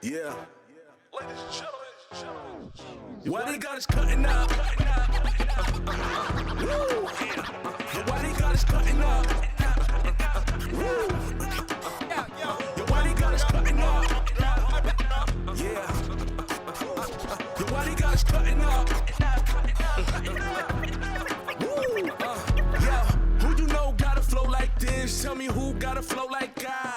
Yeah. Ladies and gentlemen. Why they got us cutting up? Woo! Why they got us cutting up? Woo! Why they got us cutting up? Yeah. Why they got us cutting up? Woo! Yeah. Who you know got a flow like this? Tell me who got a flow like God.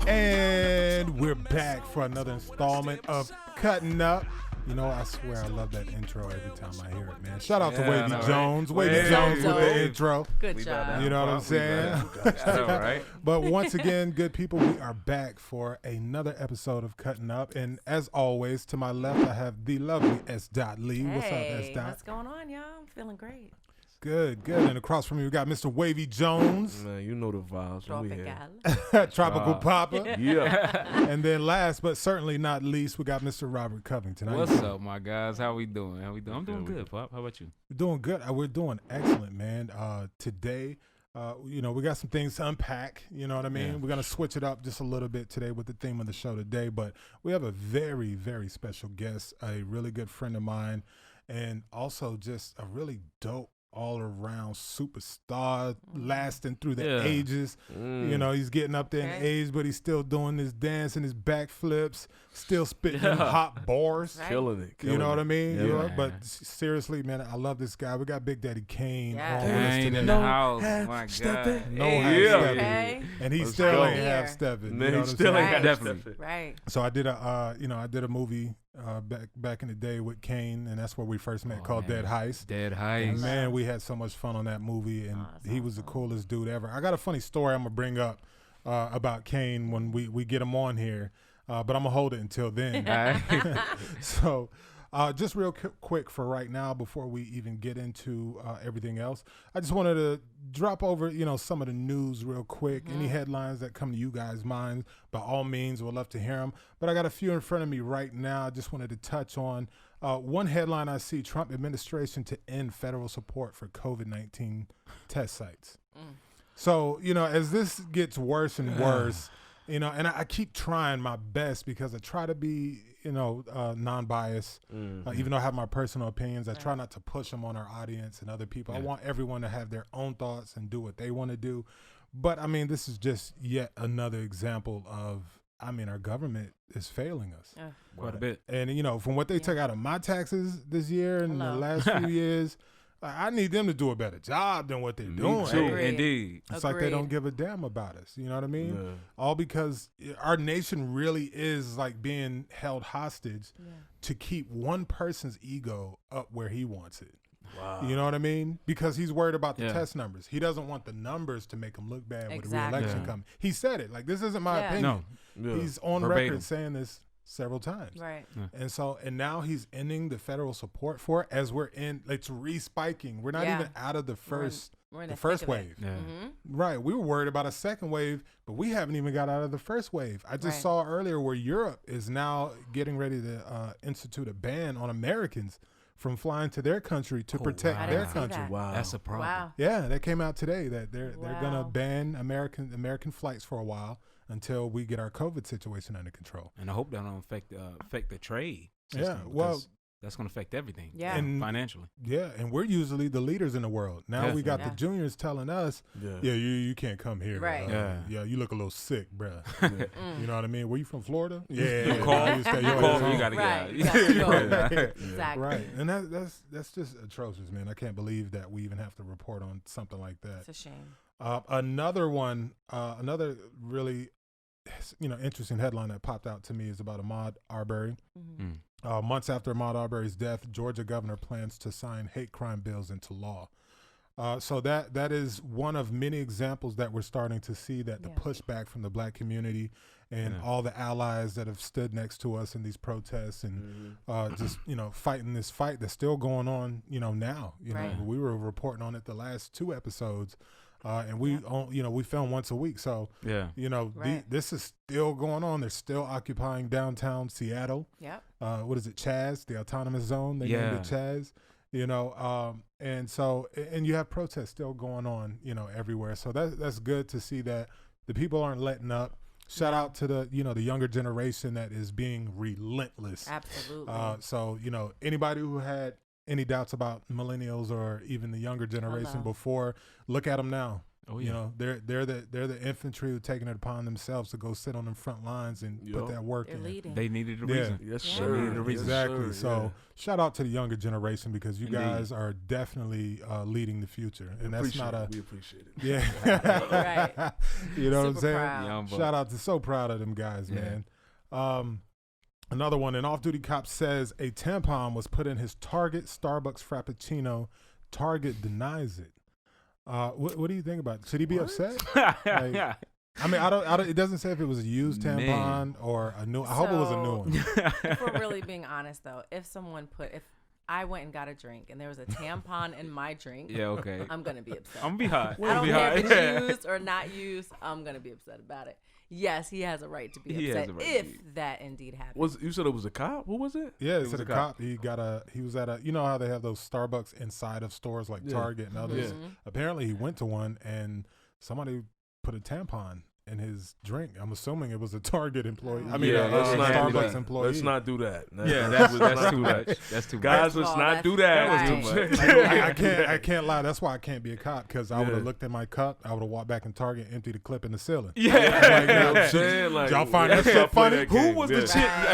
And we're back for another installment of Cuttin' Up. You know, I swear I love that intro every time I hear it, man. Shout out to Wavyy Jonez. Wavyy Jonez with the intro. Good job. You know what I'm saying? Right. But once again, good people, we are back for another episode of Cuttin' Up. And as always, to my left, I have the lovely SDOT Lee. What's up, SDOT? What's going on, y'all? I'm feeling great. Good, good. And across from me, we got Mr. Wavyy Jonez. Man, you know the vibes. Tropical Papa. Yeah. And then last but certainly not least, we got Mr. Robert Covington. How What's you doing? up, my guys? How we doing? I'm doing good, Pop. How about you? We're doing good. We're doing excellent, man. Today, you know, we got some things to unpack. You know what I mean? Yeah. We're going to switch it up just a little bit today with the theme of the show today. But we have a very, very special guest, a really good friend of mine, and also just a really dope all-around superstar lasting through the ages. You know, he's getting up there in age, but he's still doing his dance and his backflips, still spitting them hot bars. Right. Killing it. You know what I mean? Yeah, You know, man. but seriously, man, I love this guy. We got Big Daddy Kane Yes. on with us Kane today. in the house. My God. No Hey, half-stepping. Okay. And he Let's still go. ain't Here. half-stepping. Man, you know he what I'm still saying? ain't Right. definitely. Right. So I did a movie back in the day with Kane, and that's where we first met, called man. Dead Heist. Dead And Heist. man, we had so much fun on that movie, and Awesome. he was the coolest dude ever. I got a funny story I'm gonna bring up about Kane when we get him on here, but I'm gonna hold it until then. So, just real quick for right now, before we even get into everything else, I just wanted to drop over, you know, some of the news real quick. Any headlines that come to you guys' minds, by all means, we'll love to hear them. But I got a few in front of me right now. I just wanted to touch on one headline I see: Trump administration to end federal support for COVID-19 test sites. So, you know, as this gets worse and worse, you know, and I keep trying my best because I try to be, you know, non-biased, even though I have my personal opinions. I try not to push them on our audience and other people. I want everyone to have their own thoughts and do what they want to do. But, I mean, this is just yet another example of, I mean, our government is failing us. Quite a bit. And, you know, from what they took out of my taxes this year and the last few years, I need them to do a better job than what they're doing. too. Agreed. Indeed. It's like they don't give a damn about us. You know what I mean? Yeah. All because our nation really is like being held hostage to keep one person's ego up where he wants it. Wow. You know what I mean? Because he's worried about the test numbers. He doesn't want the numbers to make him look bad with the re-election coming. He said it. Like, this isn't my opinion. No. Yeah. He's on Verbatim. record saying this several times. Right. And now he's ending the federal support for it as we're in, it's re-spiking. We're not even out of the first We're in the the first thick of wave. it. Yeah. Right. We were worried about a second wave, but we haven't even got out of the first wave. I just Right. saw earlier where Europe is now getting ready to institute a ban on Americans from flying to their country to protect I their didn't see country. that. Wow. That's a problem. Wow. Yeah, that came out today that they're gonna Wow. ban American flights for a while until we get our COVID situation under control. And I hope that don't affect the trade system. Yeah, well, because that's going to affect everything. Yeah. And- Financially. Yeah, and we're usually the leaders in the world. Now we got Definitely. the juniors telling us, Yeah. you can't come here. Right. Yeah, you look a little sick, bruh. You know what I mean? Were you from Florida? Yeah. You call, you stay you your call ass me, you home. got to Right. get out. You gotta go. Right. Exactly. Right, and that's just atrocious, man. I can't believe that we even have to report on something like that. It's a shame. Another one, another really, interesting headline that popped out to me is about Ahmaud Arbery. Months after Ahmaud Arbery's death, Georgia governor plans to sign hate crime bills into law. So that is one of many examples that we're starting to see, that the pushback from the black community and all the allies that have stood next to us in these protests and just, fighting this fight that's still going on, now. We were reporting on it the last 2 episodes. And we film once a week. So, this is still going on. They're still occupying downtown Seattle. Yep. What is it, Chaz, the autonomous zone? They named it Chaz. And you have protests still going on, everywhere. So that's good to see that the people aren't letting up. shout out to the the younger generation that is being relentless. Absolutely. So anybody who had any doubts about millennials or even the younger generation before, look at them now. Oh yeah. They're the infantry who taking it upon themselves to go sit on the front lines and put that work They're in. leading. They needed a reason. Yes, Yeah. sir. They needed a reason. Exactly. Yes, sir. So shout out to the younger generation because you Indeed. guys are definitely leading the future, and that's not a we appreciate it. yeah. Right. You know what I'm Super saying? proud. Young buck. Shout out to so proud of them guys, man. Another one, an off-duty cop says a tampon was put in his Target Starbucks Frappuccino. Target denies it. What do you think about it? Should he be upset? Yeah. I mean, I don't. It doesn't say if it was a used tampon Man. or a new. I hope it was a new one. If we're really being honest, though, if I went and got a drink and there was a tampon in my drink, Yeah, okay. I'm gonna be upset. I'm gonna be hot. I don't be care hot. if it's used or not used. I'm gonna be upset about it. Yes, he has a right to be He has upset a right to if be. that indeed happens. You said it was a cop? Who was it? Yeah, It it's was a a cop. He was at a. You know how they have those Starbucks inside of stores like Yeah. Target and others. Mhm. Apparently, he went to one and somebody put a tampon in his drink. I'm assuming it was a Target employee. I mean, let's a not do Starbucks that. employee. Let's not do that. Yeah, that's too much. That's too much. Guys, First of let's all, not that's do that. right. Let's do I can't lie. That's why I can't be a cop because I would Yeah. have looked at my cup. I would have walked back in Target, emptied the clip in the ceiling. Yeah. Like, I'm saying, like, y'all find that let's shit not play funny? that Who game. was Yeah. the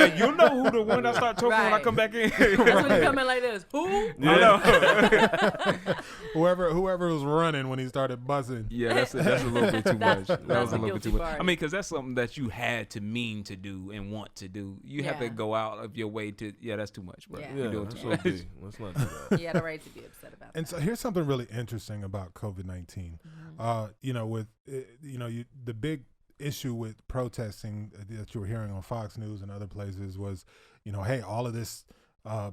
chick? You know who the one that start talking when I Right. come back in. That's when you come in like this. Who? Yeah. Whoever was running when he started buzzing. Yeah, that's a little bit too much. That that's was a a little bit too guilty much. I party. mean, because that's something that you had to mean to do and want to do. You have to Yeah. go out of your way to. Yeah, that's too much, bro. Yeah. You're Yeah, doing that's too much. OD. Let's not do that. He had a right to be upset about And that. so here's something really interesting about COVID-19. With the big issue with protesting that you were hearing on Fox News and other places was, hey, all of this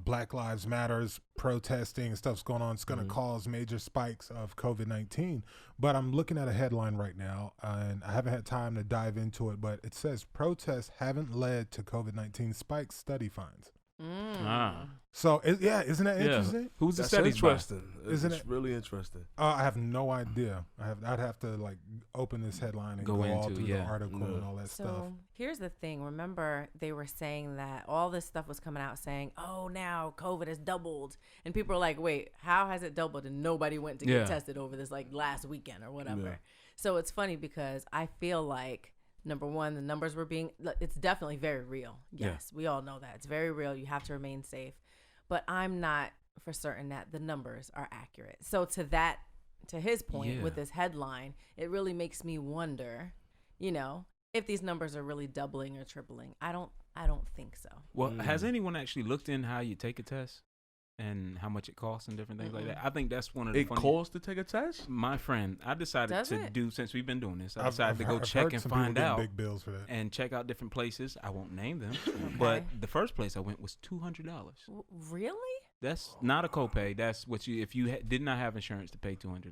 Black Lives Matters protesting and stuff's going on. It's going to cause major spikes of COVID-19. But I'm looking at a headline right now, and I haven't had time to dive into it, but it says protests haven't led to COVID-19 spikes, study finds. Ah. So, isn't that interesting? Who's the That's studies by? interesting. Isn't It's it? really interesting. I have no idea. I'd have to open this headline and Go go all into, through yeah. the article Yeah. and all that stuff. So here's the thing. Remember, they were saying that all this stuff was coming out saying, oh, now COVID has doubled. And people are like, wait, how has it doubled? And nobody went to Yeah. get tested over this last weekend or whatever. Yeah. So it's funny because I feel like, number one, the numbers were it's definitely very real. Yes, we all know that. It's very real. You have to remain safe. But I'm not for certain that the numbers are accurate. So to his point with this headline, it really makes me wonder, if these numbers are really doubling or tripling. I don't think so. Well, has anyone actually looked in how you take a test and how much it costs and different things like that? I think that's one of the It funny. costs to take a test? My friend, I decided Does to it? do, since we've been doing this, I I've decided to go heard check and some people find getting out big bills for that. and check out different places. I won't name them, but the first place I went was $200. Really? That's not a copay. That's what if you did not have insurance to pay $200.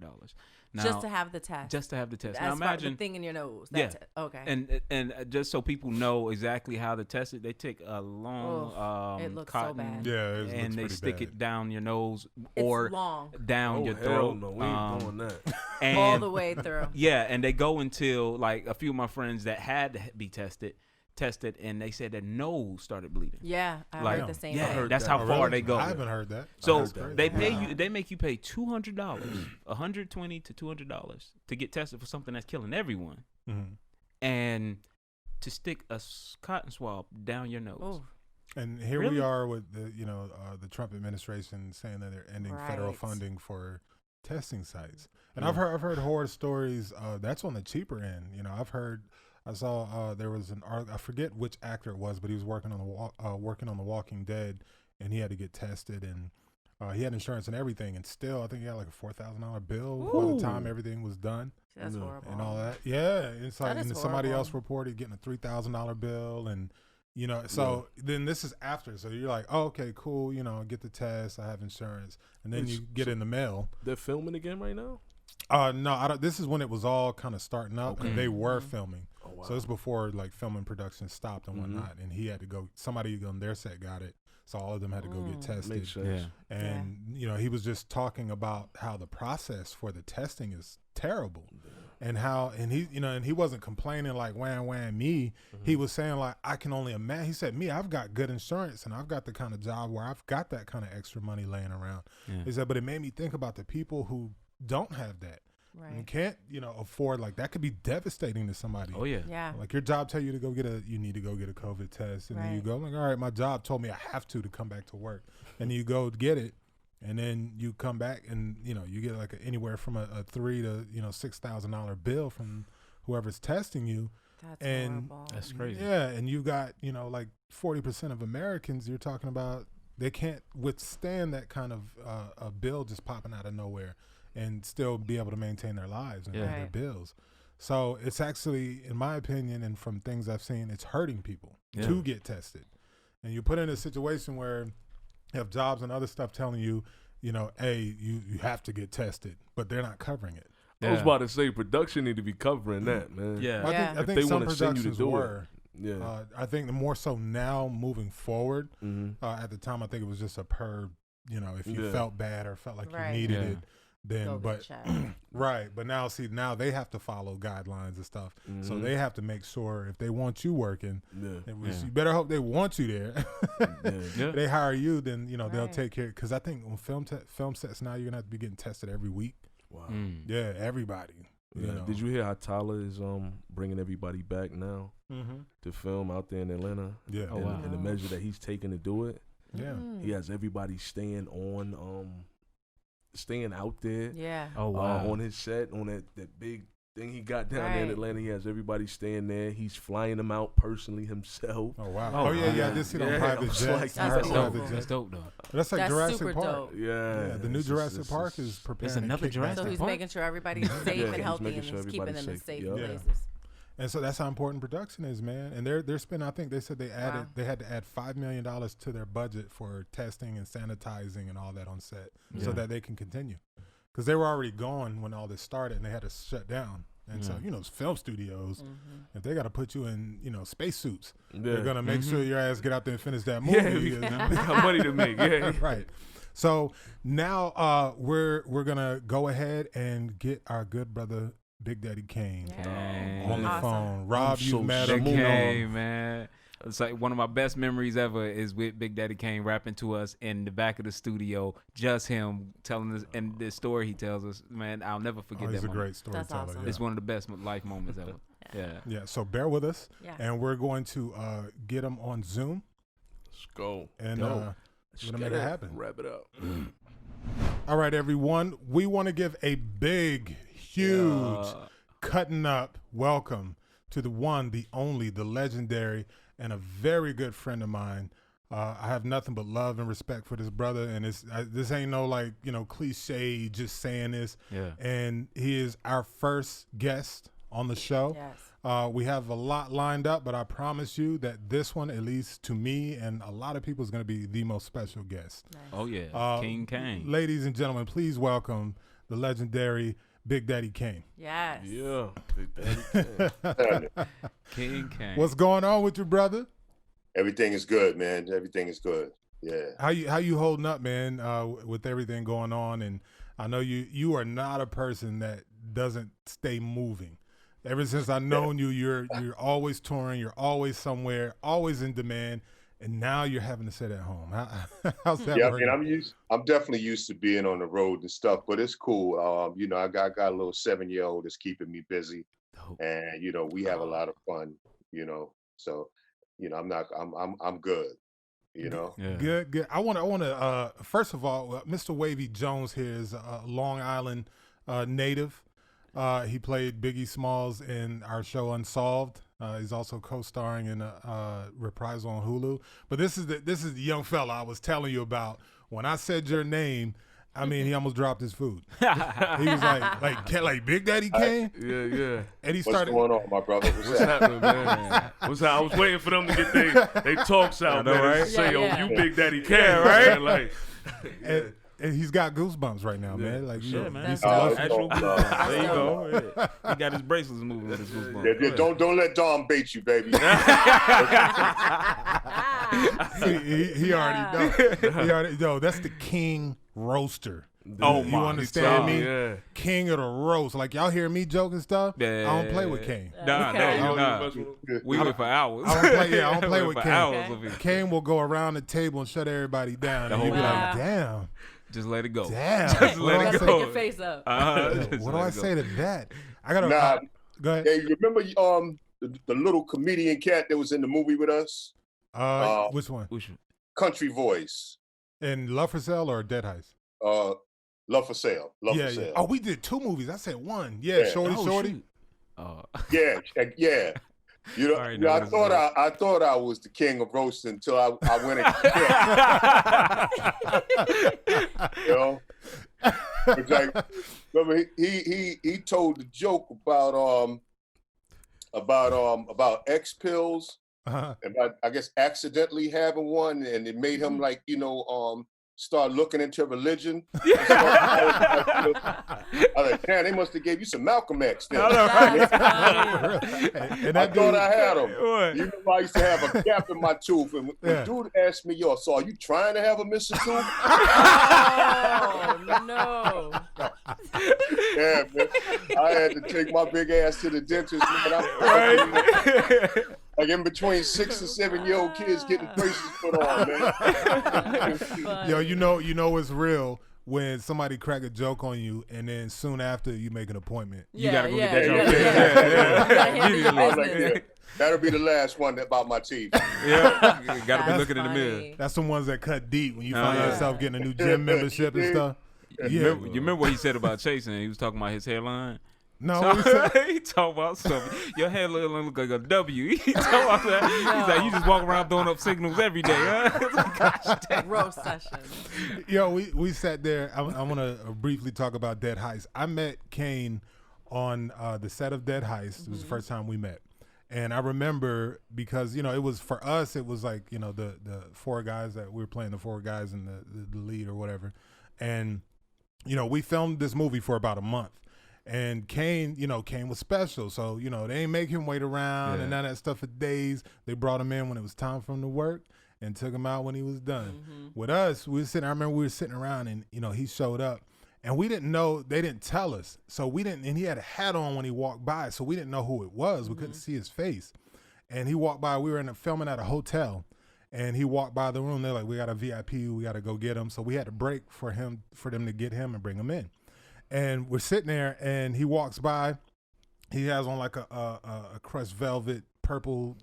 Now, Just to have the test. Just to have the test. As Now far as the imagine, thing in your nose. Yeah. That's it. Okay. and just so people know exactly how to test it, they take a long it looks so cotton, bad. Yeah, it looks and they pretty stick bad. it down your nose It's or long. down your hell throat. no, we ain't doing that. And all the way through. yeah, and they go until a few of my friends that had to be tested, and they said their nose started bleeding. Yeah, I Like, heard the same yeah, thing. heard that's that. how Oh, far really? they go. I haven't heard that. So That's crazy. they pay you. They make you pay $200, $120 to $200 to get tested for something that's killing everyone, Mhm. and to stick a cotton swab down your nose. Ooh. And here Really? we are with the Trump administration saying that they're ending federal Right. funding for testing sites. And I've heard horror stories. That's on the cheaper end. I saw there was an I forget which actor it was, but he was working on the Walking Dead, and he had to get tested, and he had insurance and everything, and still I think he had like a $4,000 bill by the time everything was done That's horrible. and all that. Yeah, it's like That is and somebody else horrible. reported getting a $3,000 bill, and so then this is after. So you're like, oh, okay, cool. Get the test. I have insurance, and then you get in the mail. They're filming again right now? No, I don't. This is when it was all kind of starting up, and they were filming. Oh, wow. So it's before filming production stopped and whatnot. And he had to go. Somebody on their set got it, so all of them had to go get tested. Makes sense. Yeah. And he was just talking about how the process for the testing is terrible. and he wasn't complaining like wham me. He was saying like, I can only imagine. He said, me, I've got good insurance and I've got the kind of job where I've got that kind of extra money laying around. He said, but it made me think about the people who don't have that. Right. And can't, afford, like, that could be devastating to somebody. Oh, yeah. Yeah. Like, your job tell you to you need to go get a COVID test. And then you go, like, all right, my job told me I have to come back to work. And you go get it. And then you come back and, you get like anywhere from a $3,000 to, $6,000 bill from whoever's testing you. That's and horrible. That's crazy. Yeah. And you got, like 40% of Americans you're talking about, they can't withstand that kind of a bill just popping out of nowhere and still be able to maintain their lives and pay their bills. So it's actually, in my opinion, and from things I've seen, it's hurting people to get tested. And you put in a situation where you have jobs and other stuff telling you, hey, you have to get tested, but they're not covering it. I was about to say production need to be covering that, man. Yeah. I think they some wanna send you to productions do it. were. Yeah. I think the more so now moving forward, at the time I think it was just a per, if you felt bad or felt like you needed it, then Go but get right. But now now they have to follow guidelines and stuff. So they have to make sure if they want you working, you better hope they want you there. If they hire you, then they'll take care. Because I think on film sets now you're gonna have to be getting tested every week. Wow. Yeah, everybody. Yeah. Did you hear how Tyler is bringing everybody back now to film out there in Atlanta? Yeah. And the measure that he's taking to do it. Yeah. He has everybody staying out there. Yeah. Oh, wow. On his set, on that big thing he got down there in Atlanta. He has everybody staying there. He's flying them out personally himself. Oh, wow. Oh, yeah. I just see it on private jets. That's dope. That's dope, though. That's like That's Jurassic super Park. dope. Yeah. The new Jurassic Park is preparing. There's another to kick back. Jurassic So he's Park? making sure everybody's safe and he's healthy making and sure he's keeping them in everybody's safe safe. places. And so that's how important production is, man. And they're spending. I think they said they had to add $5 million to their budget for testing and sanitizing and all that on set, so that they can continue. Because they were already gone when all this started, and they had to shut down. And so film studios, if they got to put you in spacesuits, they're gonna make sure your ass get out there and finish that movie. We got money to make. Yeah. Right. So now we're gonna go ahead and get our good brother Big Daddy Kane on the phone. Rob, you met him. Big Kane, man. It's like one of my best memories ever is with Big Daddy Kane rapping to us in the back of the studio. Just him telling us, and the story he tells us, man, I'll never forget that. He's a moment. great storyteller. Awesome. Yeah. It's one of the best life moments ever. Yeah. So bear with us, Yeah. and we're going to get him on Zoom, Let's go. and we're gonna make it happen. Wrap it up. All right, everyone. We want to give a big, huge, cutting up welcome to the one, the only, the legendary, and a very good friend of mine. I have nothing but love and respect for this brother, and this ain't no cliche just saying this. Yeah. And he is our first guest on the show. Yes. We have a lot lined up, but I promise you that this one, at least to me and a lot of people, is going to be the most special guest. Nice. Oh yeah. King Kane. Ladies and gentlemen, please welcome the legendary Big Daddy Kane. Yes. Yeah. Big Daddy. King Kane. What's going on with you, brother? Everything is good, man. Everything is good. Yeah. How you holding up, man, with everything going on? And I know you are not a person that doesn't stay moving. Ever since I've known you, you're always touring, you're always somewhere, always in demand, and now you're having to sit at home. How's that working? I mean, I'm definitely used to being on the road and stuff, but it's cool. I got a little 7-year-old that's keeping me busy, and we have a lot of fun. So I'm good. Yeah. Good. I want to first of all, Mr. Wavyy Jonez here is a Long Island native. He played Biggie Smalls in our show Unsolved. He's also co-starring in a reprisal on Hulu. But this is the young fella I was telling you about. When I said your name, I mean, he almost dropped his food. He was like Big Daddy Kane. Yeah. And he What's started. going on, my brother? What's happening, man? I was waiting for them to get they talks out, man. right? Say, Yeah. you Big Daddy Kane, right? Like, And he's got goosebumps right now, man. Like, Yeah, man. That's Actual dope. goosebumps. There you go. Yeah. He got his bracelets moving with his goosebumps. Don't let Dom bait you, baby. See, he already know. He already know. That's the king roaster. Oh, You my understand God. me? Yeah. King of the roast. Like y'all hear me joking stuff. Yeah. I don't play with Kane. Nah, Okay. no, I you're don't not. even mess with him. We went for hours. I don't play. Yeah, I don't play We with went for Kane. hours Okay. of it. Kane will go around the table and shut everybody down, The and you whole be time. like, "Damn, Just let it go. damn." Just What let do I it say- go. Pick your face up. Just What do let I it go. say to that? I gotta. Nah. Go ahead. Hey, you remember the little comedian cat that was in the movie with us? Which one? Which one? Country Voice. In Love for Sale or Dead Heist? Love for Sale. Love Yeah, for yeah. Sale. Oh, we did 2 movies. I said 1. Yeah, Yeah. Shorty, Oh, Shorty. shoot. Oh. Yeah, yeah. You know, I already you know know, what it's I thought I was the king of roasting until I went and you know. It's like, remember he told the joke about X pills, Uh-huh. about I guess accidentally having one, and it made him like start looking into religion. I was like, damn, they must have gave you some Malcolm X then. That's funny. And I that thought dude, I had them. What? You know, I used to have a gap in my tooth, and when Yeah. dude asked me, "Yo, so are you trying to have a missing tooth?" Oh no. Yeah, man. I had to take my big ass to the dentist, man. Right? Like in between 6 and 7-year-old kids getting braces put on, man. yo, you know it's real when somebody crack a joke on you, and then soon after you make an appointment. You gotta go get that yeah, joke yeah, fixed. yeah. You gotta handle your I was like, business. yeah, that'll be the last one about my teeth. Yeah. You gotta be That's looking in the mirror. funny. That's the ones that cut deep when you find Uh-huh. yourself getting a new gym membership and stuff. You Yeah. remember what he said about chasing? He was talking about his hairline. No, what he said? He talking about something. Your hair look like a W. He talking about that. He's like, you just walk around throwing up signals every day, huh? Roast session. Yo, we sat there. I want to briefly talk about Dead Heist. I met Kane on the set of Dead Heist. It was the first time we met. And I remember because, it was for us, it was like, the 4 guys that we were playing, the 4 guys and the lead or whatever. And, we filmed this movie for about a month. And Kane was special. So, they ain't make him wait around and none of that stuff for days. They brought him in when it was time for him to work and took him out when he was done. With us, I remember we were sitting around and, he showed up. And we didn't know, they didn't tell us. So we didn't, and he had a hat on when he walked by, so we didn't know who it was. We couldn't see his face. And he walked by, we were filming at a hotel, and he walked by the room. They're like, we got a VIP, we got to go get him. So we had to break for them to get him and bring him in. And we're sitting there, and he walks by. He has on like a crushed velvet purple,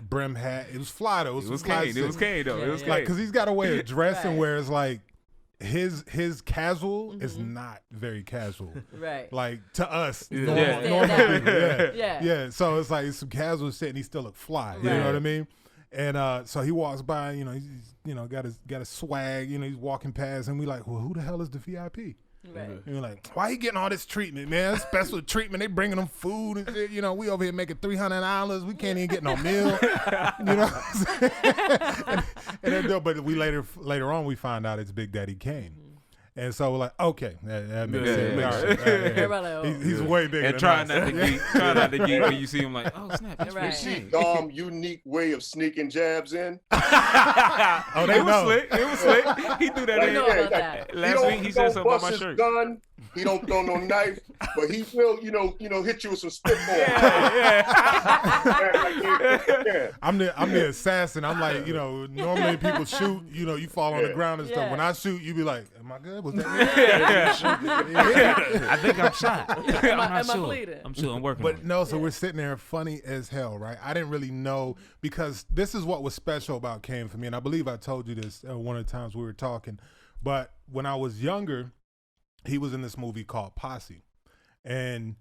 brim hat. It was fly though. It was fly Kane. It was Kane though. It was like, Kane. cause he's got a way of dressing Right. where it's like his casual is not very casual. Right. Like to us, Yeah. normal, Yeah. normal people. Yeah. Yeah. Yeah. So it's like it's some casual shit, and he still look fly. You know Right. what I mean? And so he walks by. He's got his swag. He's walking past, and we like, well, who the hell is the VIP? Right. And we're like, why he getting all this treatment, man? Special treatment. They bringing him food and shit. We over here making $300. We can't even get no meal. and then, but we later on we find out it's Big Daddy Kane. And so we're like, okay, that makes Yeah, sense. yeah, All yeah. right, yeah. Everybody like, oh. He's way bigger And than try us. not to geek when you see him like, oh snap, that's Right. pretty See, unique way of sneaking jabs in. Oh, they It was know. slick. It was slick. He threw that Like, in. know about that. Last week he said something about my shirt. Gun. He don't throw no knife, but he will, hit you with some spitball. Yeah. Yeah. I'm the assassin. I'm like, normally people shoot, you fall on the ground and stuff. Yeah. When I shoot, you be like, am I good? Was that me? I think I'm shot. I'm not am I sure. bleeding? I'm sure I'm working. But on it. no, so we're sitting there funny as hell, right? I didn't really know because this is what was special about Kane for me. And I believe I told you this one of the times we were talking. But when I was younger, he was in this movie called Posse. And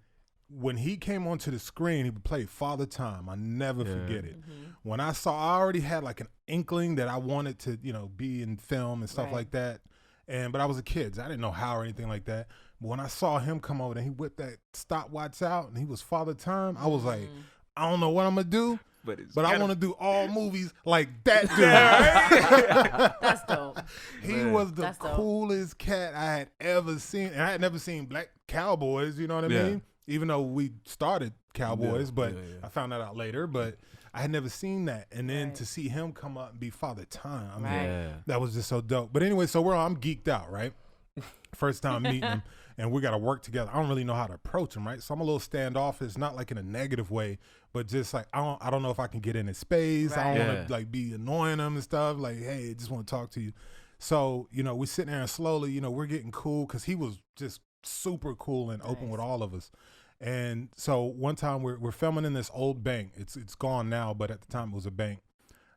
when he came onto the screen, he would play Father Time. I never forget it. When I already had like an inkling that I wanted to, be in film and stuff Right. like that. But I was a kid, so I didn't know how or anything like that. But when I saw him come over and he whipped that stopwatch out and he was Father Time, I was like, I don't know what I'm gonna do, but I want to do all movies like that dude. That's dope. He was the That's dope. coolest cat I had ever seen. And I had never seen Black Cowboys, you know what I Yeah. mean? Even though we started Cowboys, but yeah. I found that out later. But I had never seen that. And then Right. to see him come up and be Father Time, I mean, Right. that was just so dope. But anyway, so I'm geeked out, right? First time meeting him, and we got to work together. I don't really know how to approach him, right? So I'm a little standoffish, not like in a negative way, but just like I don't know if I can get in his space. I don't want to like be annoying him and stuff. Like, hey, I just want to talk to you. So, you know, we're sitting there and slowly, you know, we're getting cool because he was just super cool and open with all of us. And so one time we're filming in this old bank. It's gone now, but at the time it was a bank.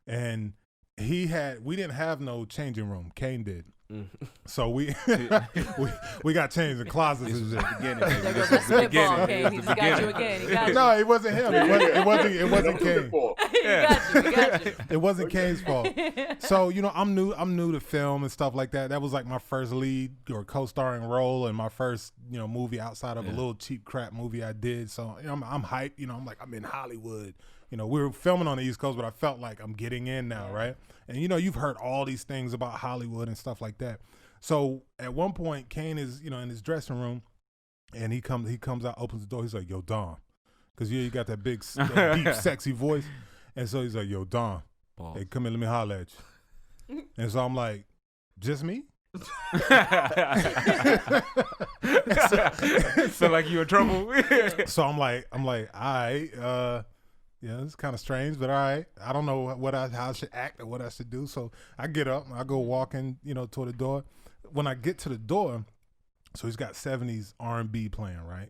And we didn't have no changing room. Kane did. So we got changed in closets. This was the beginning. There goes that spitball, Kane. He just got you again. He got you. No, it wasn't him. It wasn't Kane. He got you. It wasn't Kane's fault. So, you know, I'm new to film and stuff like that. That was like my first lead or co-starring role and my first, you know, movie outside of a little cheap crap movie I did. So, you know, I'm hyped. You know, I'm like, I'm in Hollywood. You know, we were filming on the East Coast, but I felt like I'm getting in now, right? And, you know, you've heard all these things about Hollywood and stuff like that. So at one point, Kane is, you know, in his dressing room, and he comes out, opens the door. He's like, yo, Dom. Because you got that big, deep, sexy voice. And so he's like, yo, Dom, hey, come here, let me holler at you. And so I'm like, just me? Feel like you in trouble. So I'm like, all right, yeah, it's kind of strange, but all right. I don't know how I should act or what I should do. So I get up, I go walking, you know, toward the door. When I get to the door, so he's got 70s R&B playing, right?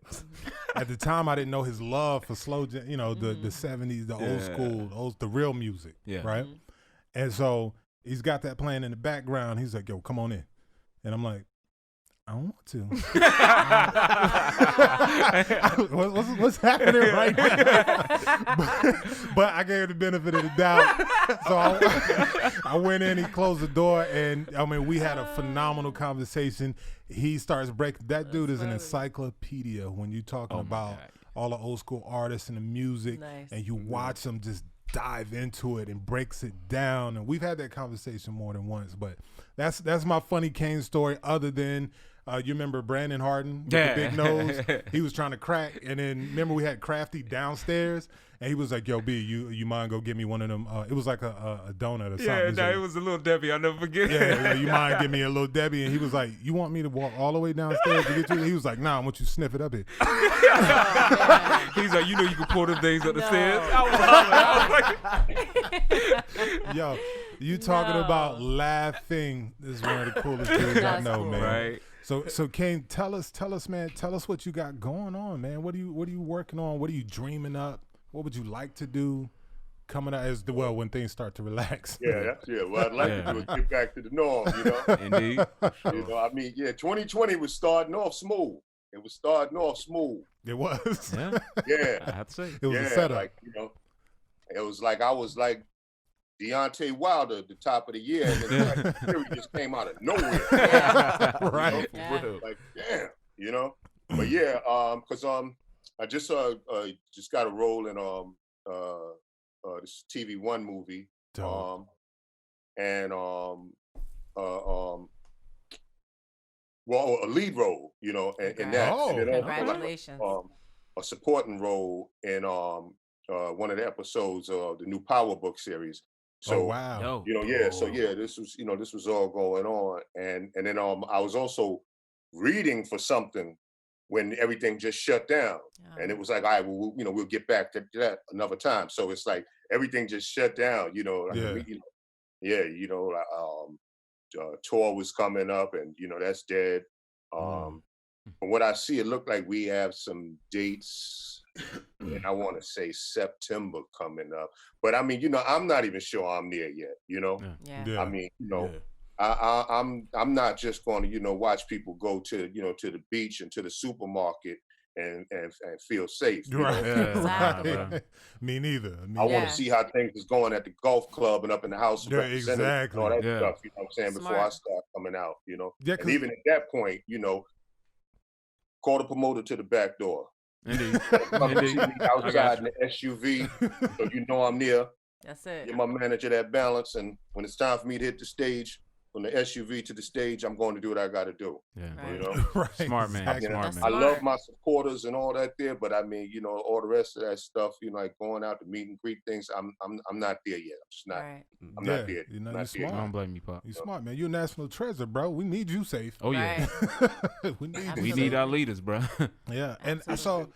At the time, I didn't know his love for slow, you know, the 70s, the old school, the real music, right? And so he's got that playing in the background. He's like, yo, come on in. And I'm like, I don't want to. What's happening right now? but I gave the benefit of the doubt. So I went in, he closed the door, and I mean, we had a phenomenal conversation. He starts breaking. That dude is an encyclopedia when you're talking about all the old school artists and the music, and you watch him just dive into it and breaks it down. And we've had that conversation more than once, but that's my funny Kane story, other than you remember Brandon Harden with the big nose? He was trying to crack, and then remember we had Crafty downstairs, and he was like, yo, B, you mind go get me one of them? It was like a donut or something. Yeah, no, it was a little Debbie. I'll never forget. Yeah, you mind give me a little Debbie? And he was like, you want me to walk all the way downstairs to get you? He was like, nah, I want you to sniff it up here. He's like, you know you can pull them things up the stairs. I was like, yo, you talking about laughing is one of the coolest dudes I know, cool. man. Right. So Kane, tell us, man, tell us what you got going on, man. What are you working on? What are you dreaming up? What would you like to do coming out when things start to relax? Well, I'd like to do is get back to the norm, you know. Indeed. You know, I mean, 2020 was starting off smooth. It was starting off smooth. It was. Yeah. I have to say. It was a setup. Like, you know, it was like I was like Deontay Wilder at the top of the year, and then Fury just came out of nowhere. Right. You know, for real. Like, damn, you know. But because I just got a role in this TV One movie, and a lead role, you know, in that. Oh, and then congratulations! A supporting role in one of the episodes of the new Power Book series. So, wow. You know, so this was all going on, and then I was also reading for something when everything just shut down, and it was like, all right, well, we'll get back to that another time. So it's like everything just shut down, you know. Tour was coming up, and you know that's dead. From what I see, it looked like we have some dates, and I want to say September coming up. But I mean, you know, I'm not even sure I'm there yet. You know, I mean, you know, I'm not just going to, you know, watch people go to, you know, to the beach and to the supermarket and feel safe. Right. Exactly. Me neither. I want to see how things is going at the golf club and up in the House of Representatives and all that stuff. You know what I'm saying? Smart. Before I start coming out, you know. Yeah, and even at that point, you know, call the promoter to the back door. Indeed. Come see me outside in the SUV, so you know I'm near. That's it. Give my manager that balance, and when it's time for me to hit the stage, the SUV to the stage, I'm going to do what I got to do. Yeah. You know, Right. Smart man. Exactly. Smart That's man. I smart. love my supporters and all that there, but I mean, you know, all the rest of that stuff, you know, like going out to meet and greet things, I'm not there yet. I'm just not. Right. I'm Yeah, not there. you know, I'm you not there. I smart. don't blame you, Pop. You smart, man. You a national treasure, bro. We need you safe. Oh yeah. Right. We need you We safe. need our leaders, bro. Yeah, and I saw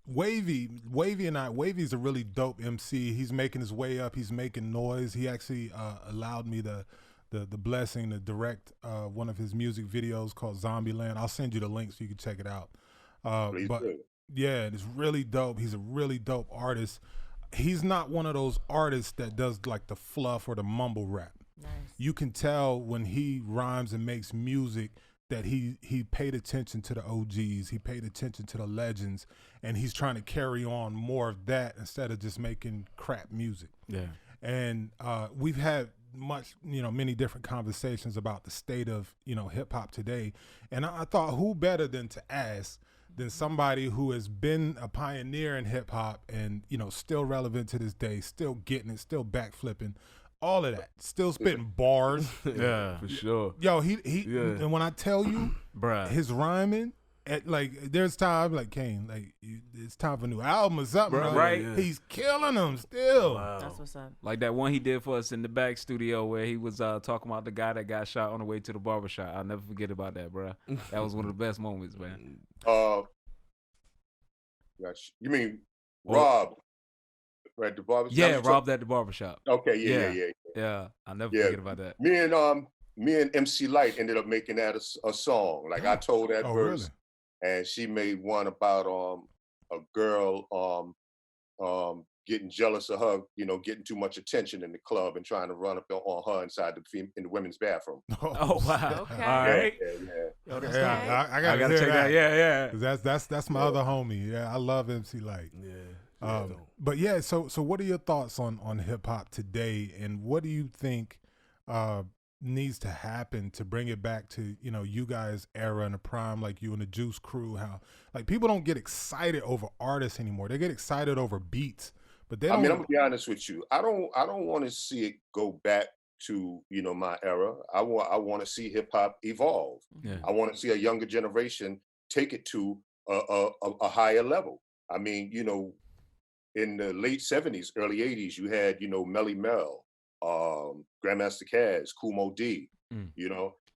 Wavy's a really dope MC. He's making his way up. He's making noise. He actually allowed me the blessing to direct one of his music videos called Zombieland. I'll send you the link so you can check it out. Please But do. yeah, it's really dope. He's a really dope artist. He's not one of those artists that does like the fluff or the mumble rap. Nice. You can tell when he rhymes and makes music that he paid attention to the OGs, he paid attention to the legends, and he's trying to carry on more of that instead of just making crap music. Yeah. And we've had many different conversations about the state of, hip hop today. And I thought, who better than to ask than somebody who has been a pioneer in hip hop and, still relevant to this day, still getting it, still backflipping, all of that, still spitting bars. Yeah. For sure. Yo, he Yeah. and when I tell you, Bruh. his rhyming, there's time, like Kane, it's time for a new album or something, Bruh, bro. right. Yeah. He's killing them still. Wow. That's what's up. Like that one he did for us in the back studio where he was talking about the guy that got shot on the way to the barbershop. I'll never forget about that, bro. That was one of the best moments, man. Gosh, you mean Well- Rob? Right, the barbershop. Yeah, Rob at the barbershop. Okay, Yeah. yeah. Yeah, I'll never Yeah. forget about that. Me and MC Light ended up making that a song. Like I told that Oh, verse, really? and she made one about a girl getting jealous of her, getting too much attention in the club and trying to run up on her inside in the women's bathroom. Oh wow! Okay. All right. Yeah. Okay. Yeah, I I gotta gotta hear check that. Yeah, 'Cause that's my other homie. Yeah, I love MC Light. Yeah. But yeah, so what are your thoughts on hip hop today, and what do you think needs to happen to bring it back to you guys' era and the prime, like you and the Juice Crew? How like people don't get excited over artists anymore; they get excited over beats, but they don't. I mean, I'm gonna be honest with you. I don't want to see it go back to my era. I want to see hip hop evolve. yeah. I want to see a younger generation take it to a higher level. I mean, in the late 70s, early 80s, you had, Melly Mel, Grandmaster Caz, Kool Moe D,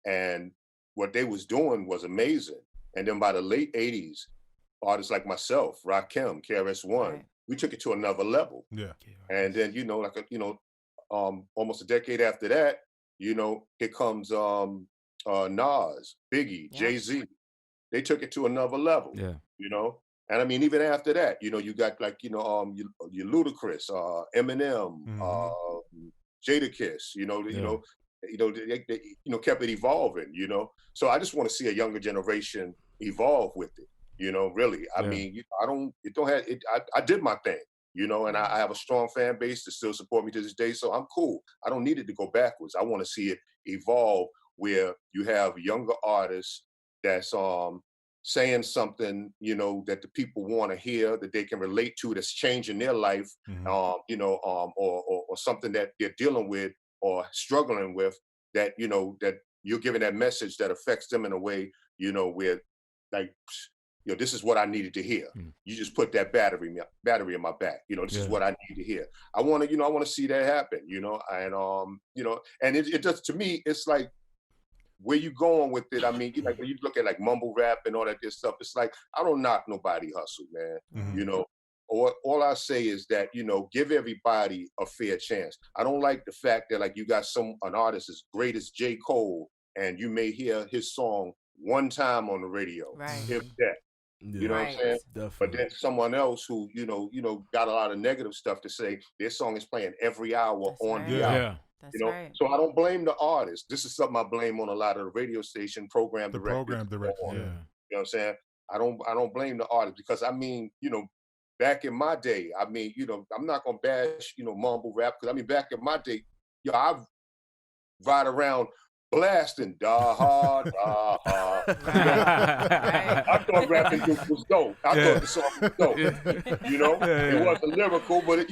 and what they was doing was amazing. And then by the late 80s, artists like myself, Rakim, KRS-One, Right. we took it to another level. Yeah. And then, almost a decade after that, here comes Nas, Biggie, Yeah. Jay-Z. They took it to another level. Yeah. And I mean, even after that, you got like, your Ludacris, Eminem, Jadakiss, they kept it evolving, So I just want to see a younger generation evolve with it, really. I Yeah. mean, I did my thing, and I have a strong fan base that still support me to this day. So I'm cool. I don't need it to go backwards. I want to see it evolve where you have younger artists that's saying something, that the people want to hear, that they can relate to, that's changing their life, or something that they're dealing with or struggling with, that, that you're giving that message that affects them in a way, where like, this is what I needed to hear. You just put that battery in my back. This is what I need to hear. I want to see that happen, and it just, to me, it's like, where you going with it? I mean, when you look at like mumble rap and all that good stuff, it's like, I don't knock nobody hustle, man. All I say is that, give everybody a fair chance. I don't like the fact that like you got an artist as great as J. Cole, and you may hear his song one time on the radio. Right. If that. Yeah. You know what I'm saying? Definitely. But then someone else who, got a lot of negative stuff to say, their song is playing every hour That's on right. the Yeah. hour. That's right. So I don't blame the artist. This is something I blame on a lot of the radio station program The directors. program director. Yeah. Yeah. You know what I'm saying? I don't blame the artist, because I mean, back in my day, I mean, I'm not gonna bash, mumble rap, because I mean, back in my day, I ride around blasting da ha da ha. I thought rapping was dope. I thought the song was dope. It wasn't lyrical, but I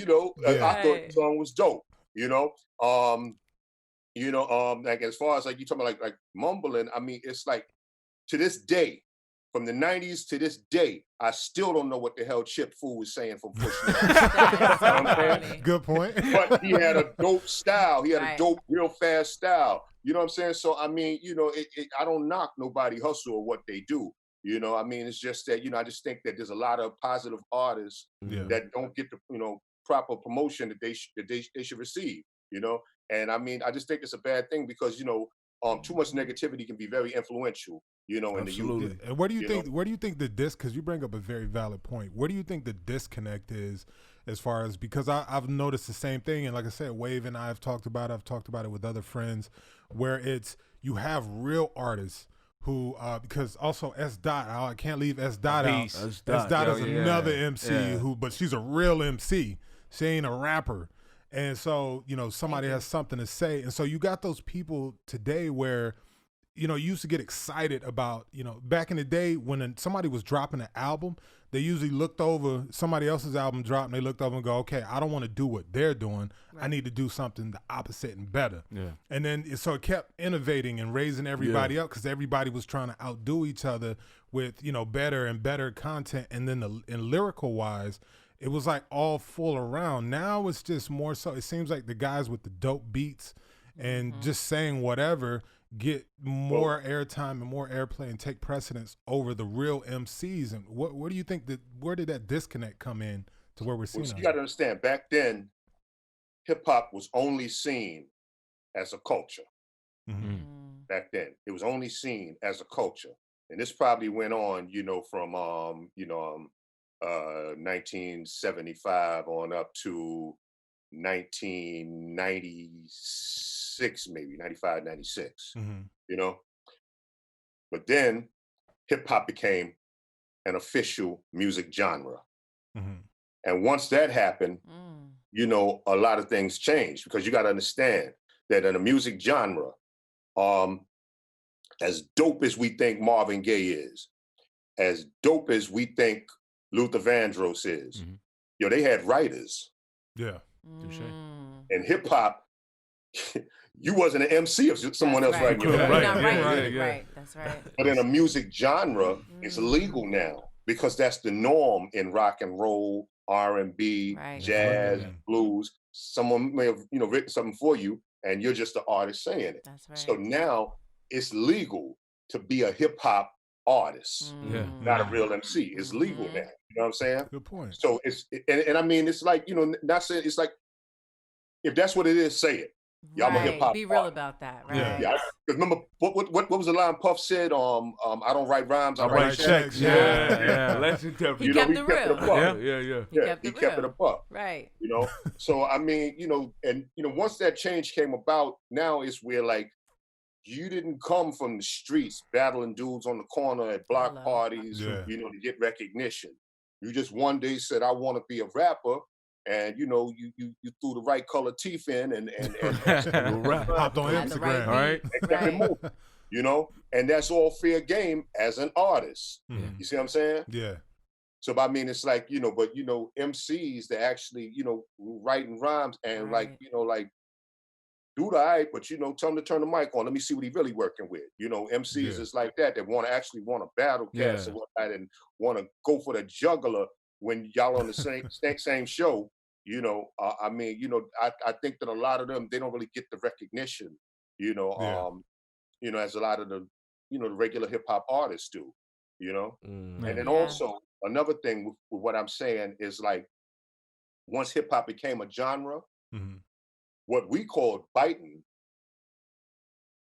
thought the song was dope. You know, like as far as like you talking about like mumbling, I mean, it's like to this day, from the 90s to this day, I still don't know what the hell Chip Fool was saying from Pushing. Good point. But he had a dope style. He had Right. a dope, real fast style. You know what I'm saying? So I mean, you know, I don't knock nobody hustle or what they do. You know, I mean, it's just that, you know, I just think that there's a lot of positive artists that don't get the, you know, proper promotion that they should receive, you know? And I mean, I just think it's a bad thing because, you know, too much negativity can be very influential, you know, in the youth. And where do you think the because you bring up a very valid point. Where do you think the disconnect is as far as, because I've noticed the same thing. And like I said, Wave and I have talked about it. I've talked about it with other friends where it's, you have real artists who, because also SDOT, I can't leave SDOT out. SDOT is another MC but she's a real MC. She ain't a rapper. And so, you know, somebody has something to say. And so you got those people today where, you know, you used to get excited about, you know, back in the day when somebody was dropping an album, they usually looked over somebody else's album dropped and they looked over and go, okay, I don't want to do what they're doing. Right. I need to do something the opposite and better. Yeah. And then so it kept innovating and raising everybody up because everybody was trying to outdo each other with, you know, better and better content. And then in lyrical wise, it was like all full around. Now it's just more so, it seems like the guys with the dope beats and just saying whatever get more airtime and more airplay and take precedence over the real MCs. And what do you think where did that disconnect come in to where we're seeing? You got to understand, back then, hip hop was only seen as a culture. Back then, it was only seen as a culture, and this probably went on, you know, from 1975 on up to 1996, maybe 95, 96, you know? But then hip hop became an official music genre. And once that happened, you know, a lot of things changed because you got to understand that in a music genre, as dope as we think Marvin Gaye is, as dope as we think Luther Vandross is, yo, they had writers. Yeah. In hip hop, you wasn't an MC if someone else writing your Right. That's right. But in a music genre, it's legal now because that's the norm in rock and roll, R&B, jazz, blues. Someone may have, you know, written something for you, and you're just the artist saying it. That's right. So now it's legal to be a hip hop artist, not a real MC. It's legal now. You know what I'm saying? Good point. So it's and I mean, it's like, you know, not saying, it's like, if that's what it is, say it. Yeah, I'm a hip hop. Be real about that, right? Yeah. Remember what was the line Puff said? I don't write rhymes. I write checks. Yeah. Legendary. He kept it real. He kept it above. Right. You know. So I mean, you know, and you know, once that change came about, now it's where like you didn't come from the streets battling dudes on the corner at block parties, you know, to get recognition. You just one day said, I want to be a rapper. And you know, you threw the right color teeth in and hopped on Instagram, right? You know, and that's all fair game as an artist. You see what I'm saying? Yeah. So I mean, it's like, you know, but you know, MCs that actually, you know, writing rhymes and like, you know, like do the right, but you know, tell them to turn the mic on. Let me see what he really working with. You know, MCs is like that want to battle cats and whatnot and want to go for the juggler when y'all on the same show. You know, I mean, you know, I think that a lot of them, they don't really get the recognition, you know, as a lot of the, you know, the regular hip hop artists do, you know? And then also another thing with what I'm saying is like, once hip hop became a genre, what we called biting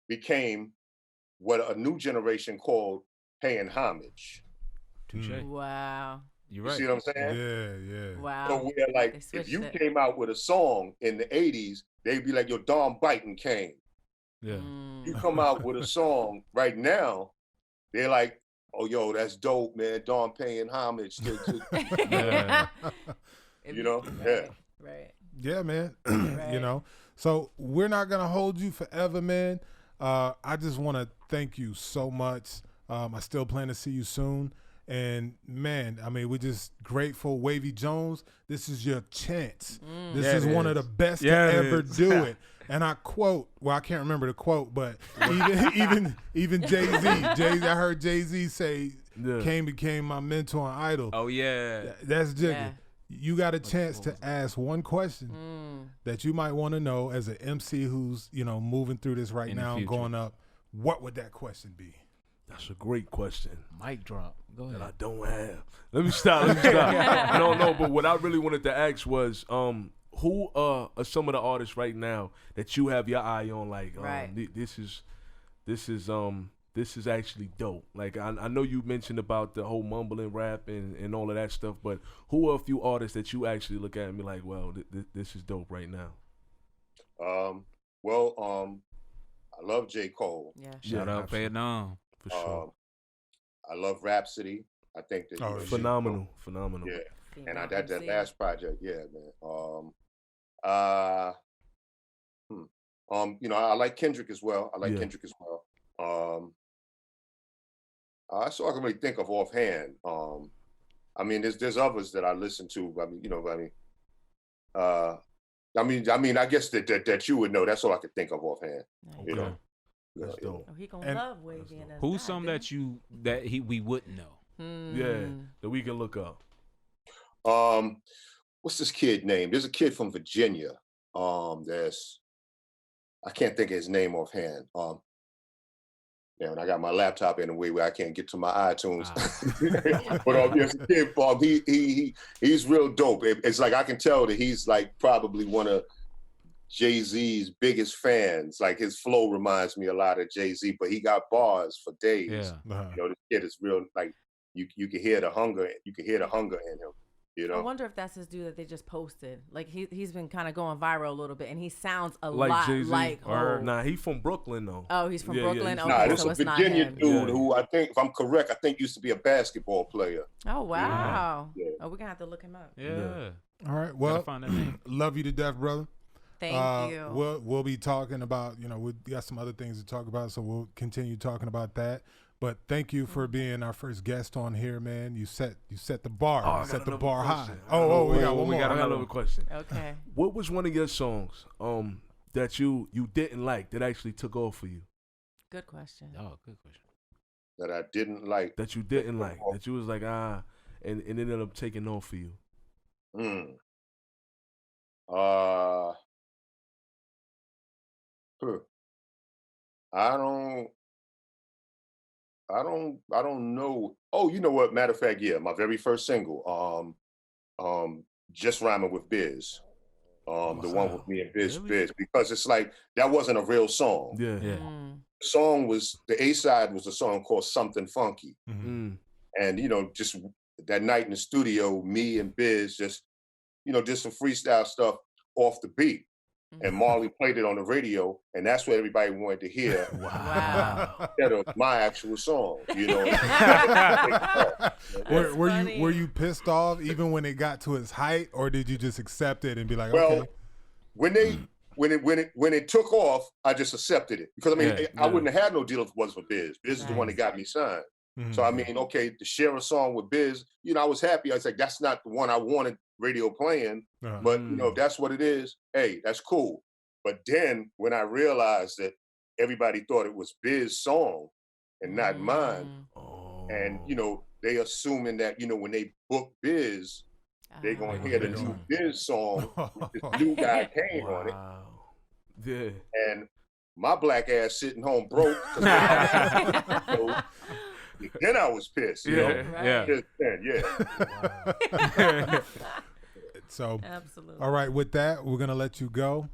became what a new generation called paying homage. Wow. You're right. You see what I'm saying? Yeah. Wow. So we're like, if you came out with a song in the 80s, they'd be like, yo, Don Biting came. Yeah. You come out with a song right now, they're like, oh, yo, that's dope, man. Don paying homage to you know? Right. Yeah, man. You know, so we're not going to hold you forever, man. I just want to thank you so much. I still plan to see you soon. And man, I mean, we're just grateful. Wavyy Jonez, this is your chance. This is one of the best to ever do it. And I quote, well, I can't remember the quote, but even Jay-Z, I heard Jay-Z say, Kane became my mentor and idol. Oh, yeah. That's Jigga. Yeah. You got a chance to ask one question that you might want to know as an MC who's, moving through this right now and going up. What would that question be? That's a great question. Mic drop. Go ahead. That I don't have. Let me stop. No, but what I really wanted to ask was, who are some of the artists right now that you have your eye on? Like, this is actually dope. Like, I know you mentioned about the whole mumbling rap and all of that stuff, but who are a few artists that you actually look at and be like, well, this is dope right now? I love J. Cole. Yeah. Shout out, pay it on. For sure. I love Rhapsody. I think that phenomenal. Yeah. And that last project, yeah, man. I like Kendrick as well. That's all I can really think of offhand. There's others that I listen to. I guess that you would know. That's all I could think of offhand. Okay. That's dope. Oh, he gonna love Wavyy. Who's some that we wouldn't know? Yeah, that we can look up. What's this kid name? There's a kid from Virginia. I can't think of his name offhand. And I got my laptop in a way where I can't get to my iTunes. But there's a kid, he's real dope. It's like I can tell that he's like probably one of Jay-Z's biggest fans. Like his flow reminds me a lot of Jay-Z, but he got bars for days. Yeah. This kid is real, like you can hear the hunger. You can hear the hunger in him. I wonder if that's his dude that they just posted. Like he's been kind of going viral a little bit, and he sounds a like lot Jay-Z. like. Nah, he from Brooklyn though. Oh, he's from Brooklyn. Yeah, okay, this so is a it's Virginia not him. dude who I think, if I'm correct, used to be a basketball player. Oh wow. Yeah. Oh, we're gonna have to look him up. Yeah. All right. Well, find that name. love you to death, brother. Thank you. We'll be talking about, we got some other things to talk about, so we'll continue talking about that. But thank you for being our first guest on here, man. You set the bar, set the bar high. We got one more. I got another question. Okay. What was one of your songs that you didn't like that actually took off for you? Good question. Oh, good question. That I didn't like. That you didn't like. That you was like, and it ended up taking off for you. I don't know. Oh, you know what? Matter of fact, yeah, my very first single, Just Rhyming with Biz. The one with me and Biz, because it's like that wasn't a real song. Yeah. Mm. The song the A-side was a song called Something Funky. Mm-hmm. And just that night in the studio, me and Biz just did some freestyle stuff off the beat. And Marley played it on the radio, and that's what everybody wanted to hear. Wow. Instead of my actual song, Were you pissed off even when it got to its height, or did you just accept it and be like, well, okay? When it took off, I just accepted it because I wouldn't have had no deal if it wasn't for Biz. Biz is the one that got me signed. Mm-hmm. So okay, to share a song with Biz, I was happy. I was like, that's not the one I wanted radio playing, but if that's what it is, hey, that's cool. But then when I realized that everybody thought it was Biz's song and not mine, and they assuming that when they book Biz, they're gonna hear the new Biz song with this new guy Kane on it. Yeah. And my black ass sitting home broke. Then I was pissed. Yeah. Just then, yeah. So, absolutely. All right, with that, we're gonna let you go.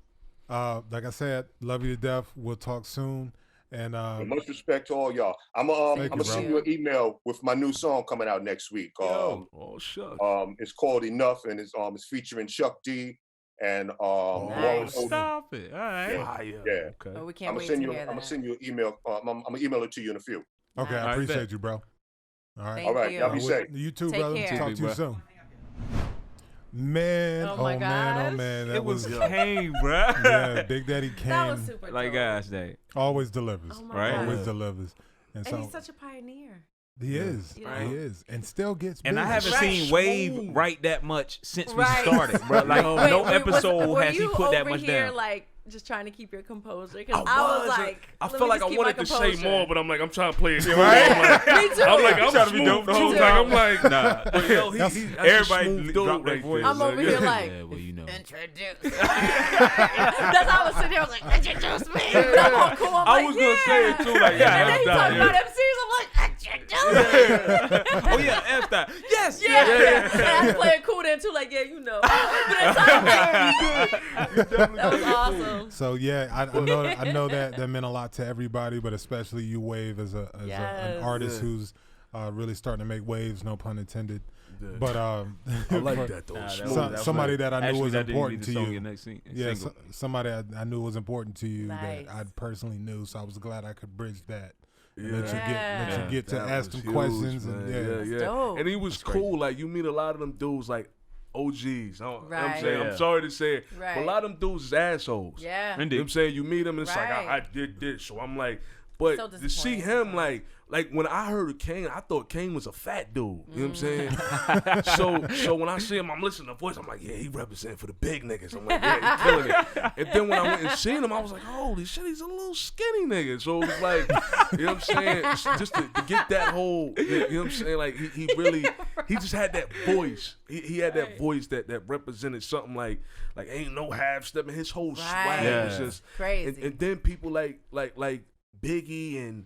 Like I said, love you to death. We'll talk soon. And much respect to all y'all. I'm gonna send you an email with my new song coming out next week. Shucks. It's called Enough, and it's featuring Chuck D and nice. Stop it. All right. Yeah. Okay. Oh, we can't wait I'm to hear that. gonna send you an email. I'm gonna email it to you in a few. Okay, Nice. I appreciate you, bro. All right. Thank All right. you. Y'all be safe. You too, Take brother. care. Talk to you soon. Man, Oh my man. gosh. That It was was Kane, bro. yeah, Big Daddy Kane That was super Like dope. gosh, day. always delivers. Oh my Right? gosh. Always delivers. And And so he's such a pioneer. he is. Right. He is. And still gets And I big. haven't Right. seen Wave write that much since we Right. started, bro. Like no Wait, episode were has he you put that over much here, down. like just trying to keep your composure? Because I was like, I felt like I wanted to say more, but I'm like, I'm trying to play it cool. Right? Me too. I'm trying to be dope smooth the whole too. time. I'm like, Nah. but yo, that's everybody a smooth drop dude their right voice. there. I'm over here like, Yeah, well, you know. introduce. That's how I was sitting here. I was like, introduce me. But I'm all cool. I'm I like, was gonna say it too. Like, And then he yeah, talking about MCs. I'm like, introduce me. Oh yeah, F that. Yes. Yeah. And I was playing cool then too. Like, yeah, you know. But it's all that was awesome. So yeah, I know that meant a lot to everybody, but especially you, Wave, as an Yes. artist who's really starting to make waves, no pun intended. Yeah. But I like that though. Nah, that Smooth. was- somebody that I knew Actually, was that didn't important need to to song you. your next Yeah, single. somebody I knew was important to you Nice. that I personally knew. So I was glad I could bridge that. And Yeah. let you get to That ask was them huge, questions. man. And yeah. dope. And he was cool. Like you meet a lot of them dudes like OGs. I'm Right. saying, Yeah. I'm sorry to say it, Right. but a lot of them dudes is assholes. Yeah. You know what I'm saying? You meet them and it's Right. like, I did this. So I'm like, but So to see disappointing. him like when I heard Kane, I thought Kane was a fat dude. You know what I'm saying? so when I see him, I'm listening to the voice. I'm like, yeah, he representing for the big niggas. I'm like, yeah, he killing it. And then when I went and seen him, I was like, holy shit, he's a little skinny nigga. So it was like, you know what I'm saying? Just to get that whole, you know what I'm saying? Like he really, he just had that voice. He had that voice that represented something like ain't no half stepping. His whole swag was just Crazy. And then people like Biggie and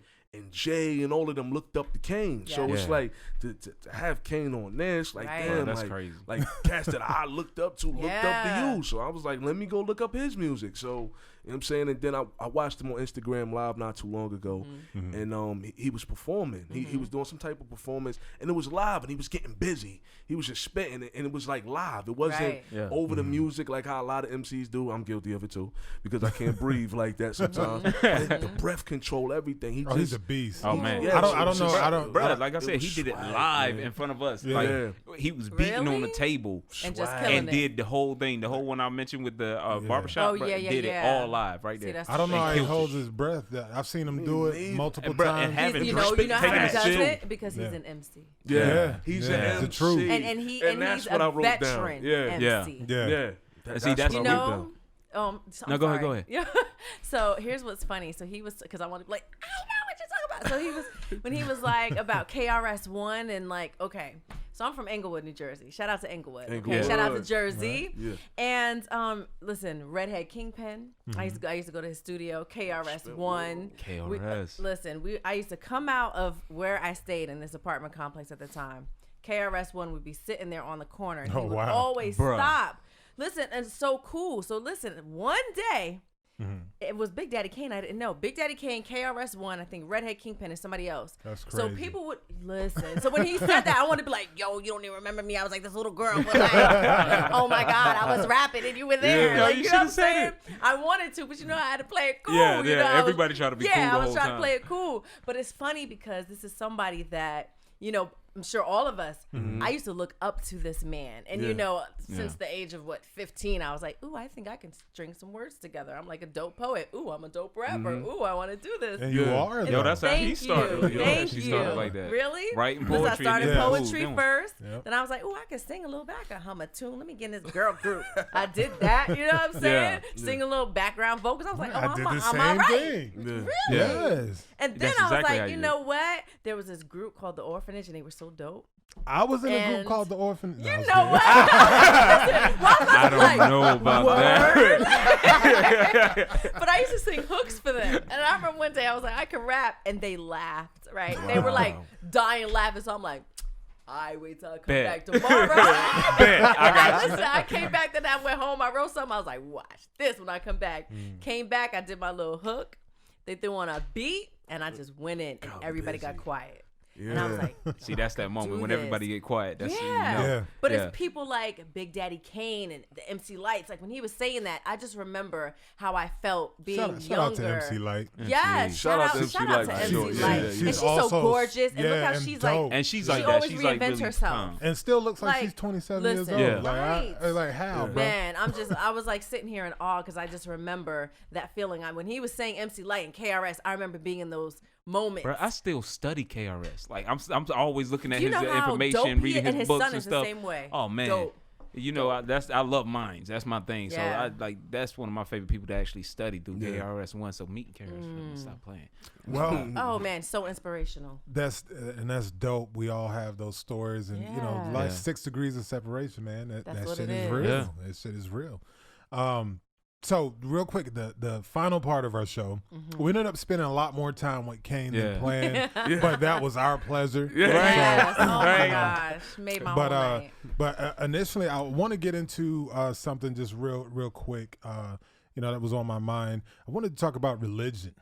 Jay and all of them looked up to Kane. So Yeah. it's like to have Kane on this, like Right. damn, That's like, crazy. like cats that I looked up to looked up Yeah. to you. So I was like, let me go look up his music. So you know what I'm saying? And then I watched him on Instagram Live not too long ago, and he was performing. He was doing some type of performance, and it was live, and he was getting busy. He was just spitting, and it was like live. It wasn't Right. Yeah. over the music like how a lot of MCs do. I'm guilty of it too because I can't breathe like that sometimes. But the breath control, everything. He oh, he's just a beast. Oh man. Yeah, I don't so know. it's I just- don't. Bro, I don't like I it said, was he did it swag, live man. in front of us. Yeah. Like Yeah. he was beating on the Really? table And just Swag. killing and it. did the whole thing. The whole one I mentioned with the barbershop. Oh, bro, yeah, yeah, did yeah. it all live right See, there. that's I don't know the how thing. he holds his breath. I've seen him do it Amazing. multiple And bro, and times. having You Having know how taking he that does shit. it? Because he's Yeah. an MC. Yeah, he's Yeah. an It's the MC. truth. And that's he's what I a wrote down. veteran Yeah. MC. Yeah. Yeah. And see, that's You what I wrote know, down. so No, I'm go ahead, sorry. go ahead. Yeah. So here's what's funny. So he was, because I wanted to be like, I know what you're talking about. So he was, when he was like about KRS-One and like, okay, so I'm from Englewood, New Jersey. Shout out to Englewood. Okay? Englewood. Shout out to Jersey. Yeah. And listen, Redhead Kingpin. I used to go to his studio. KRS-One. KRS. I used to come out of where I stayed in this apartment complex at the time. KRS-One would be sitting there on the corner, and he Oh, would wow. always Bruh. stop. Listen, and it's so cool. So listen, one day, it was Big Daddy Kane. I didn't know. Big Daddy Kane, KRS-One, I think Redhead Kingpin, and somebody else. That's So crazy. people would listen. So when he said that, I wanted to be like, yo, you don't even remember me. I was like this little girl. But like, oh my God, I was rapping and you were there. Yeah. Like, Yo, you you know what I'm should've said saying? it. I wanted to, but you know, I had to play it cool. Yeah, you yeah, know? I was- everybody tried to be cool Yeah, the I was whole trying time. to play it cool. But it's funny because this is somebody that, you know, I'm sure all of us, I used to look up to this man. And, you Yeah. know, since the age of, 15, I was like, ooh, I think I can string some words together. I'm like a dope poet. Ooh, I'm a dope rapper. Ooh, I want to do this. And you Yeah. are. Yo, though. that's how he Thank started. you. Yo, Thank he you. started like that. Really? Writing Because poetry. I started and then poetry boom. first. Yep. Then I was like, oh, I can sing a little back. I hum a tune. Let me get in this girl group. I did that. You know what I'm saying? Yeah. Sing a little background vocals. I was like, oh, I did the I'm same all right. thing. Yeah. Really? Yes. And then That's I was exactly how like, you you did. know what? There was this group called The Orphanage, and they were so dope. I was in a group And called The Orphan. You know what? I I don't know about that. But I used to sing hooks for them. And I remember one day I was like, I can rap. And they laughed, right? They were like dying laughing. So I'm like, I wait till I come Bet. back tomorrow. Bet. I got you. Listen, I came back, then I went home. I wrote something. I was like, watch this when I come back. Came back. I did my little hook. They threw on a beat. And I just went in. And everybody got quiet. And I was like, See, that's that moment do when this. everybody get quiet. That's yeah. you know. Yeah. But Yeah. it's people like Big Daddy Kane and the MC Lights. Like when he was saying that, I just remember how I felt being Shout out younger. to MC Light. Yes, Shout out to MC shout out to Light. MC Sure, yeah, Light. yeah, And yeah. she's so Also- gorgeous. And look yeah, how and she's dope. like, And she's she like that. always She's like reinvents really herself. And still looks like, Like, she's 27 years listen, old. Yeah. Like, right. like how, bro? Man, I was like sitting here in awe because I just remember that feeling. When he was saying MC Light and KRS, I remember being in those moments. Bro, I still study KRS. Like I'm always looking at You his know how dope information, he reading and his his books son and is the stuff. same way. Oh man, Dope. You know, I love minds. That's my thing. Yeah. So that's one of my favorite people to actually study through KRS-One. So meeting KRS-One, stop playing. Well, Oh man, so inspirational. that's dope. We all have those stories, and you know, like Yeah. 6 degrees of separation, man. That what shit it is is. real. Yeah. That shit is real. So real quick, the final part of our show, we ended up spending a lot more time with Kane than planned, but that was our pleasure. Yes. So, Oh my gosh, made my whole night. but initially, I want to get into something just real quick. You know, that was on my mind. I wanted to talk about religion.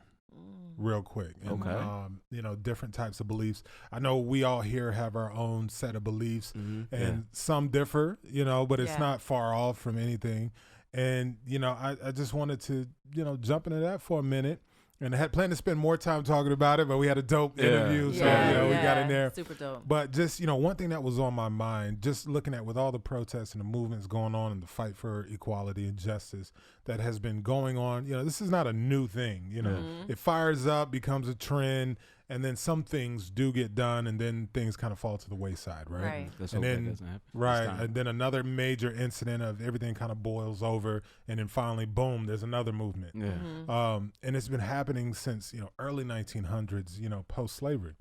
Real quick. And, you know, different types of beliefs. I know we all here have our own set of beliefs, and some differ, you know, but it's not far off from anything. And, you know, I just wanted to, you know, jump into that for a minute. And I had planned to spend more time talking about it, but we had a dope interview, so, you know, we got in there. Super dope. But just, you know, one thing that was on my mind, just looking at with all the protests and the movements going on and the fight for equality and justice that has been going on, you know, this is not a new thing, you know. It fires up, becomes a trend, and then some things do get done, and then things kind of fall to the wayside, right? Right. Let's And hope then, that doesn't happen. right, this time. and then another major incident of everything kind of boils over, and then finally, boom, there's another movement. Yeah. And it's been happening since, you know, early 1900s, you know, post-slavery.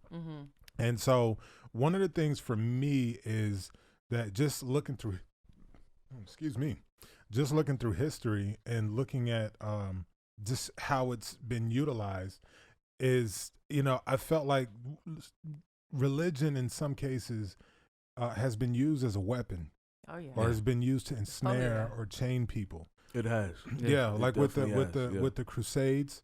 And so one of the things for me is that just looking through, just looking through history and looking at just how it's been utilized is, you know, I felt like religion in some cases has been used as a weapon Oh yeah. or has been used to ensnare yeah. or chain people. It has. Yeah, It like with definitely has, the Crusades,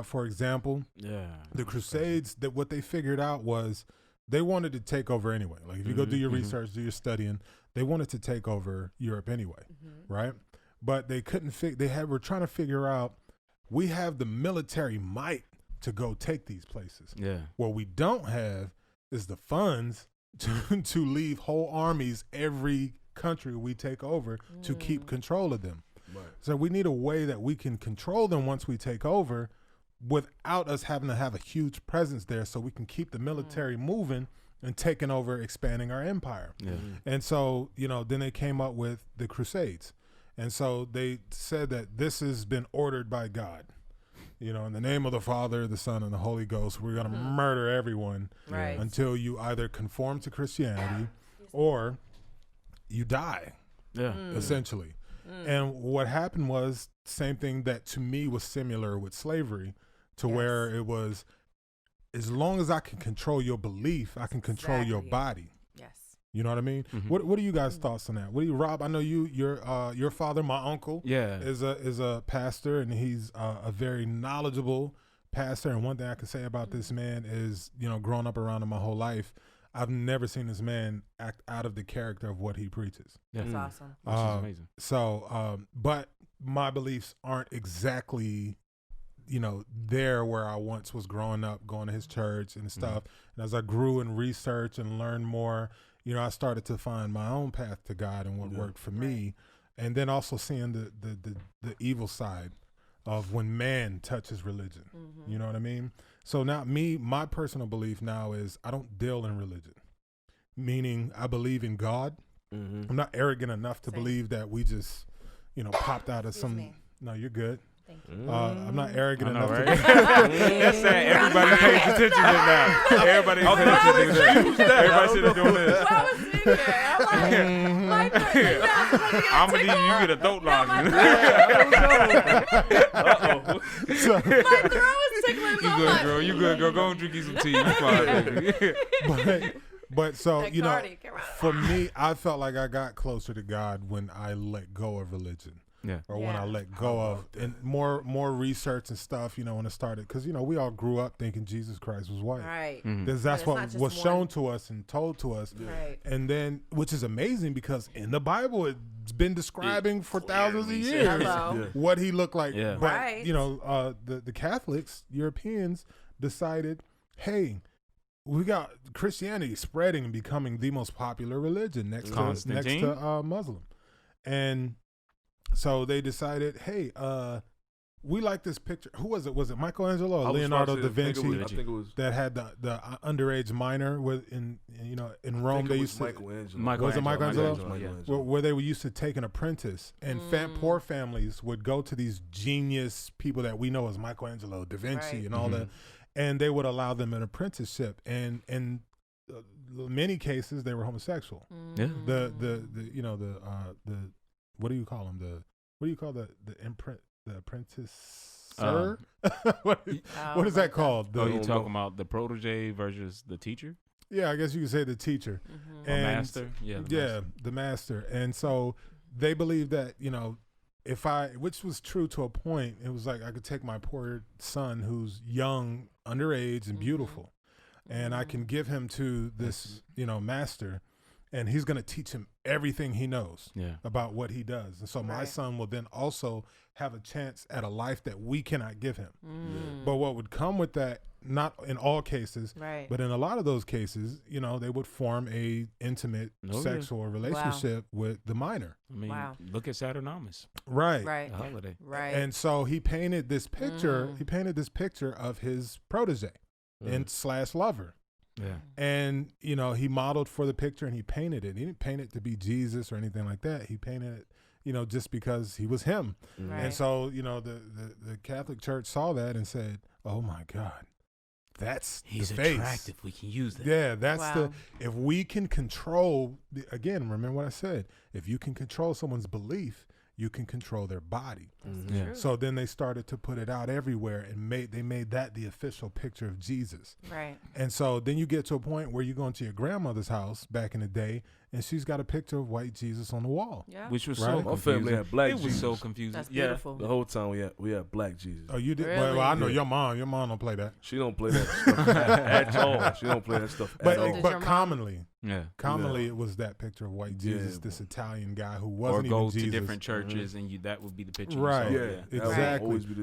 for example. Yeah. The Crusades, that what they figured out was they wanted to take over anyway. Like if you go do your research, do your studying, they wanted to take over Europe anyway, right? But they couldn't were trying to figure out, we have the military might to go take these places. Yeah. What we don't have is the funds to leave whole armies every country we take over to keep control of them. Right. So we need a way that we can control them once we take over without us having to have a huge presence there, so we can keep the military moving and taking over, expanding our empire. Yeah. And so, you know, then they came up with the Crusades. And so they said that this has been ordered by God. You know, in the name of the Father, the Son, and the Holy Ghost, we're going to murder everyone Right. until you either conform to Christianity or you die, Yeah. essentially. And what happened was same thing that to me was similar with slavery, to where it was, as long as I can control your belief, I can control your Exactly. body. Yes. You know what I mean? What are you guys' thoughts on that? What do you, Rob? I know your father, my uncle, Yeah. is a pastor, and he's a very knowledgeable pastor. And one thing I can say about this man is, you know, growing up around him my whole life, I've never seen this man act out of the character of what he preaches. Yeah. That's awesome. Which is amazing. So, but my beliefs aren't exactly, you know, there where I once was growing up, going to his church and stuff. And as I grew in research and learned more, you know, I started to find my own path to God and what worked for me. And then also seeing the evil side of when man touches religion. You know what I mean? So now my personal belief now is I don't deal in religion, meaning I believe in God. I'm not arrogant enough to believe that we just, you know, popped out of some. me. No, you're good. Thank you. I'm not arrogant I know, enough right? That's sad. Everybody pays attention to that now. Everybody pays attention to that. Everybody sitting doing this. Well, I was sitting there. I'm like, my throat, I'm gonna need you to get a throat lock. My throat was tickling so You good, much. girl. You good, girl. Go and drink you some tea. You fine, baby. but so That you know, Cardi, come on. for me, I felt like I got closer to God when I let go of religion. Yeah. Or when I Yeah. let go of and more research and stuff, you know, when it started, because you know we all grew up thinking Jesus Christ was white. Right. That's But it's what not just was one. shown to us and told to us. Right. And then, which is amazing because in the Bible it's been describing for thousands of clearly years says. Hello. what he looked like. Yeah. But Right. you know, the Catholics, Europeans decided, hey, we got Christianity spreading and becoming the most popular religion next to Muslim, and so they decided, hey, we like this picture. Who was it? Was it Michelangelo or I was Leonardo about to da say, Vinci I think it was. that had the underage minor with in Rome? They used to. Michelangelo. Was it Michelangelo? Michelangelo. Where they were used to take an apprentice, and poor families would go to these genius people that we know as Michelangelo, Da Vinci, Right. and all that, and they would allow them an apprenticeship, and in many cases they were homosexual. Yeah. The what do you call them? What do you call the apprentice? Sir? What is that called? You talking about the protege versus the teacher? Yeah, I guess you could say the teacher. Mm-hmm. Or master? Yeah. The master. And so they believe that, which was true to a point, it was like I could take my poor son who's young, underage, and beautiful, and I can give him to this, master, and he's going to teach him everything he knows about what he does. And so my son will then also have a chance at a life that we cannot give him. But what would come with that, not in all cases, but in a lot of those cases, they would form a intimate sexual relationship with the minor. I mean, look at Saturnamus. Right. The holiday. Right. And so he painted this picture. He painted this picture of his protege and / lover. Yeah. And, he modeled for the picture and he painted it. He didn't paint it to be Jesus or anything like that. He painted it, just because he was him. Right. And so, the Catholic Church saw that and said, oh my God, that's He's the face. attractive. We can use that. Yeah, that's if we can control, again, remember what I said, if you can control someone's belief, you can control their body. Yeah. So then they started to put it out everywhere and they made that the official picture of Jesus. Right. And so then you get to a point where you go into your grandmother's house back in the day and she's got a picture of white Jesus on the wall. Yeah. Which was Right. so My confusing. family had black It was Jesus. so confusing. That's beautiful. The whole time we had black Jesus. Oh, you did? Really? Well, I know Yeah. your mom don't play that. She don't play that stuff at all. She don't play that stuff But at all. did your but mom? commonly it was that picture of white Jesus, this Italian guy who Or wasn't go even to Jesus. different churches and that would be the picture. Right. You Yeah, saw. that would exactly. always be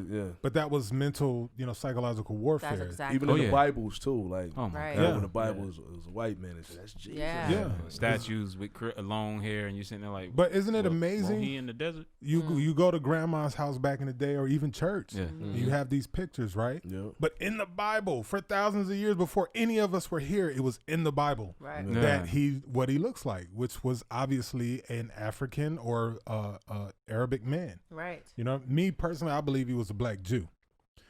But that was mental, psychological warfare. That's exactly. Even in the Bibles too, like Oh my Right. God. Yeah. when the Bible is a white man, it's that's Jesus. Yeah. Yeah. Statues with long hair, and you're sitting there like. But isn't it well, amazing? He in the desert. You go to grandma's house back in the day, or even church. Yeah. and you have these pictures, right? Yeah. But in the Bible, for thousands of years before any of us were here, it was in the Bible Right. Yeah. that what he looks like, which was obviously an African or Arabic man. Right. Me personally, I believe he was a black Jew.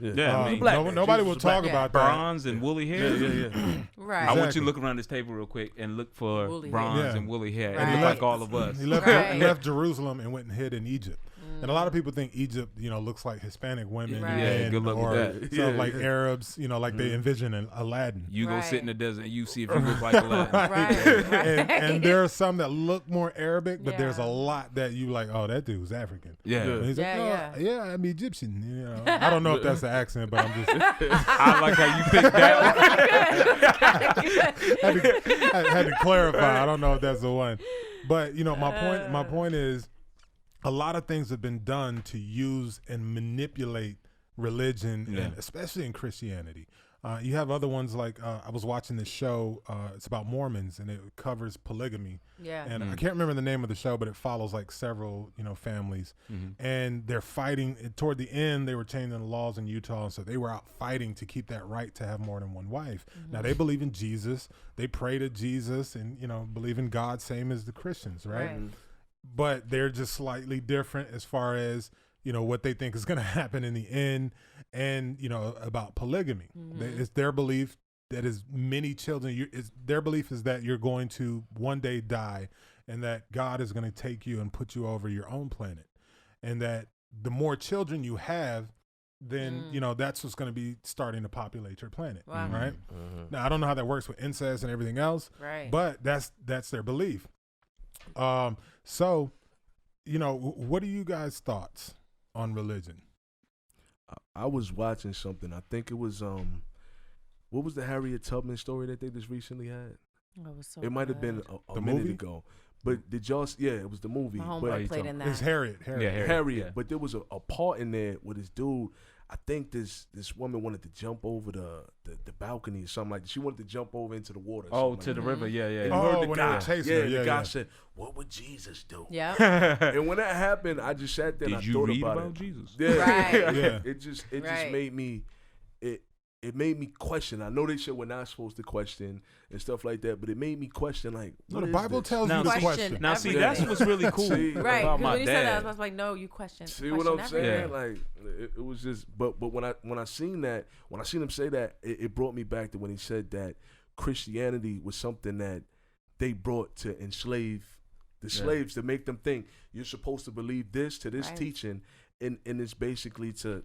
Yeah, I mean, black no- man. nobody Jesus will was a black talk man. about that. bronze and woolly hair. Yeah. Right. I want you Exactly. to look around this table real quick and look for Woolly bronze hair. and woolly hair. Right. And look He like all of us. He left, Right. left Jerusalem and went and hid in Egypt. And a lot of people think Egypt, looks like Hispanic women, Right. Yeah, and, good luck with or that. so Yeah. like Arabs, like they envision in Aladdin. You go Right. sit in the desert and you see if you look like Aladdin. Right. And there are some that look more Arabic, but there's a Yeah. lot that you like, oh, that dude's African. Yeah. And he's Yeah, like, oh, yeah, I'm Egyptian. I don't know if that's the accent, but I'm just I like how you picked that one. had to clarify. I don't know if that's the one. But my point is, a lot of things have been done to use and manipulate religion, and especially in Christianity. You have other ones like I was watching this show. It's about Mormons, and it covers polygamy. Yeah. And I can't remember the name of the show, but it follows like several families, and they're fighting. Toward the end, they were changing the laws in Utah, and so they were out fighting to keep that right to have more than one wife. Now they believe in Jesus, they pray to Jesus, and believe in God, same as the Christians, right? But they're just slightly different as far as what they think is going to happen in the end, and about polygamy. It's their belief that as many children, their belief is that you're going to one day die, and that God is going to take you and put you over your own planet, and that the more children you have, then that's what's going to be starting to populate your planet. Wow. Right? Now I don't know how that works with incest and everything else, Right. but that's their belief. So what are you guys' thoughts on religion? I was watching something. I think it was what was the Harriet Tubman story that they just recently had? It was so It might have been good. a The minute movie? ago. But did y'all? Yeah, it was the movie. My But homeboy played in that. It's Harriet. Yeah, Harriet. Yeah. But there was a part in there with this dude. I think this woman wanted to jump over the balcony or something like that. She wanted to jump over into the water. Oh, like to the that. river. Yeah, yeah. And yeah. you heard Oh, the when they guy, were chasing her. the guy Yeah. said, "What would Jesus do?" Yeah. And when that happened, I just sat there and I Did you thought read about about it. Jesus? Yeah, Right. Yeah. It just Right. made me it made me question. I know they said we're not supposed to question and stuff like that, but it made me question like, No, what the is Bible this? tells Now, you to question question. Now, see, everything. that's what's really cool See, Right. about 'Cause my when you said that, dad. I was like, no, you question. See what I'm question saying? everything. Like it was just, but when I seen him say that, it brought me back to when he said that Christianity was something that they brought to enslave the slaves, to make them think you're supposed to believe this to this Right. teaching, and it's basically to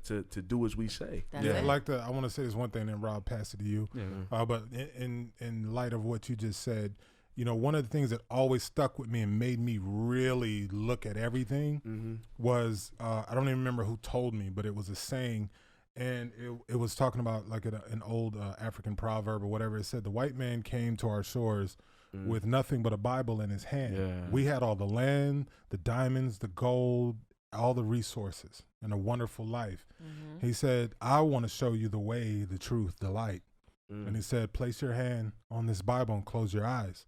do as we say. That's Yeah, it. I want to say this one thing, and Rob, pass it to you. But in light of what you just said, you know, one of the things that always stuck with me and made me really look at everything was I don't even remember who told me, but it was a saying, and it was talking about like an old African proverb or whatever. It said the white man came to our shores with nothing but a Bible in his hand. Yeah. We had all the land, the diamonds, the gold, all the resources, and a wonderful life. He said, I want to show you the way, the truth, the light. And he said, place your hand on this Bible and close your eyes.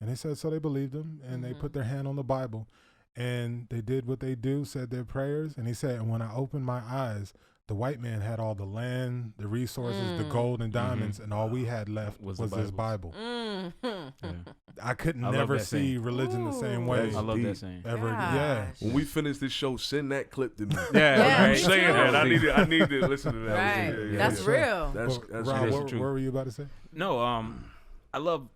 And he said, so they believed him, and they put their hand on the Bible, and they did what they do, said their prayers. And he said, and when I opened my eyes, the white man had all the land, the resources, the gold and diamonds, and all we had left was his Bible. I could I love never that see saying. religion the same Ooh. way I love deep. that saying. ever. Yeah. Gosh. When we finish this show, send that clip to me. Yeah, me I'm saying too. that. I need to listen to that. Right. Yeah, That's yeah. real. That's Rob, that's what true. were you about to say? No, I love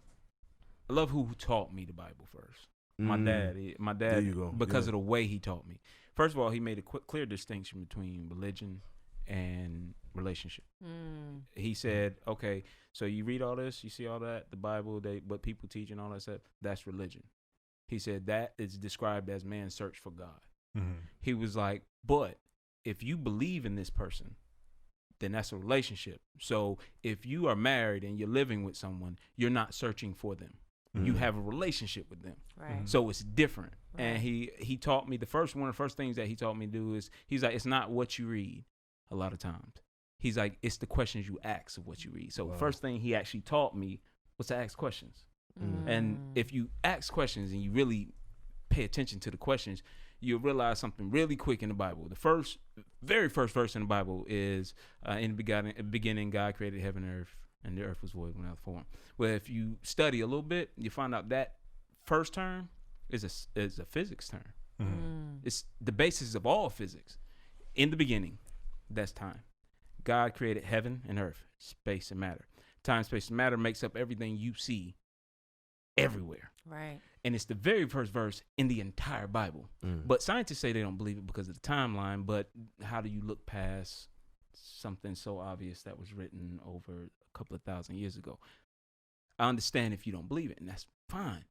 who taught me the Bible first. My dad. My dad. There you go. Because Yeah. of the way he taught me. First of all, he made a clear distinction between religion and relationship. He said, okay, so you read all this, you see all that, the Bible, what people teach and all that stuff, that's religion. He said that is described as man's search for God. He was like, but if you believe in this person, then that's a relationship. So if you are married and you're living with someone, you're not searching for them. You have a relationship with them. Right. So it's different. Right. And he taught me one of the first things that he taught me to do is he's like, it's not what you read a lot of times. He's like, it's the questions you ask of what you read. So the first thing he actually taught me was to ask questions. And if you ask questions and you really pay attention to the questions, you'll realize something really quick in the Bible. The very first verse in the Bible is in the beginning, God created heaven and earth, and the earth was void without form. Well, if you study a little bit, you find out that first term is a physics term. It's the basis of all physics. In the beginning, that's time. God created heaven and earth, space and matter. Time, space, and matter makes up everything you see everywhere. Right. And it's the very first verse in the entire Bible. But scientists say they don't believe it because of the timeline. But how do you look past something so obvious that was written over a couple of thousand years ago? I understand if you don't believe it, and that's fine.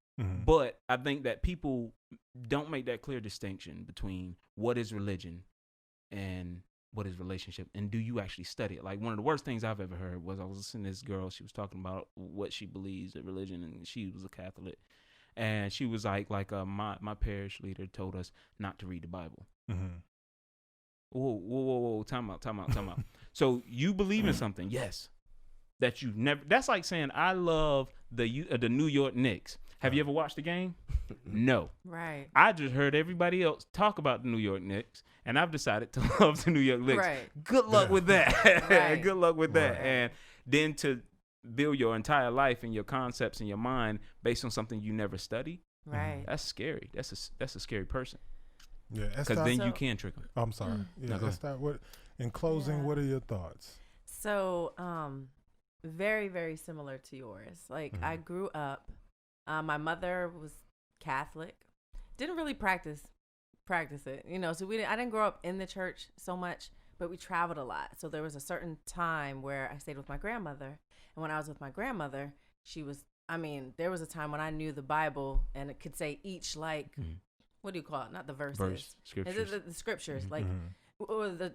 But I think that people don't make that clear distinction between what is religion and what is relationship, and do you actually study it? Like, one of the worst things I've ever heard was I was listening to this girl. She was talking about what she believes in religion, and she was a Catholic. And she was like my parish leader told us not to read the Bible. Whoa, time out. So you believe in something, yes, that you never. That's like saying I love the New York Knicks. Have you ever watched the game? No. Right. I just heard everybody else talk about the New York Knicks, and I've decided to love the New York Knicks. Right. Good luck with that. Right. Good luck with that. And then to build your entire life and your concepts in your mind based on something you never study, Right. that's scary. That's a scary person. Yeah, Because then you can trick them. I'm sorry. Yeah, go Esther, in closing, Yeah. what are your thoughts? So, very, very similar to yours. Like, I grew up, my mother was Catholic, didn't really practice it, you know, so I didn't grow up in the church so much, but we traveled a lot. So there was a certain time where I stayed with my grandmother, and when I was with my grandmother, there was a time when I knew the Bible, and it could say each, like, what do you call it? Not the verses. Scriptures. Is it the scriptures? Like, or the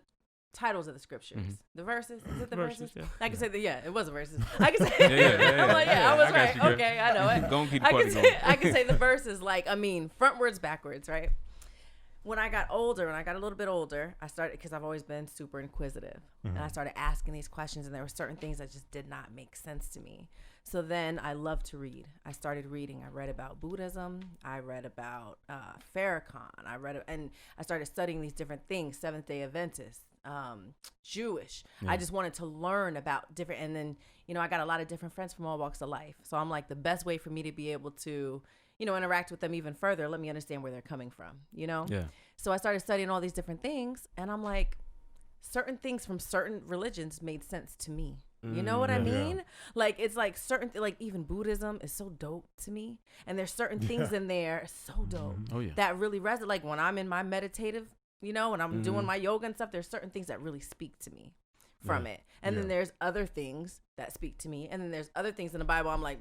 titles of the scriptures. The verses? Is it the verses? Yeah. I can say it was the verses. I can say Yeah. I'm like, I was I got right. you, girl. Okay, I know it. Go and keep the party going. I can say the verses like, frontwards, backwards, right? when I got older, when I got a little bit older, I started, because I've always been super inquisitive, and I started asking these questions, and there were certain things that just did not make sense to me. So then I love to read. I started reading. I read about Buddhism. I read about Farrakhan. And I started studying these different things, Seventh-day Adventist, Jewish. I just wanted to learn about different, and then, I got a lot of different friends from all walks of life. So I'm like, the best way for me to be able to, interact with them even further, let me understand where they're coming from, Yeah. So I started studying all these different things, and I'm like, certain things from certain religions made sense to me. You know what I mean? Like, it's like certain, like even Buddhism is so dope to me. And there's certain things in there so dope that really resonate. Like when I'm in my meditative, when I'm doing my yoga and stuff, there's certain things that really speak to me from it. And then there's other things that speak to me. And then there's other things in the Bible I'm like,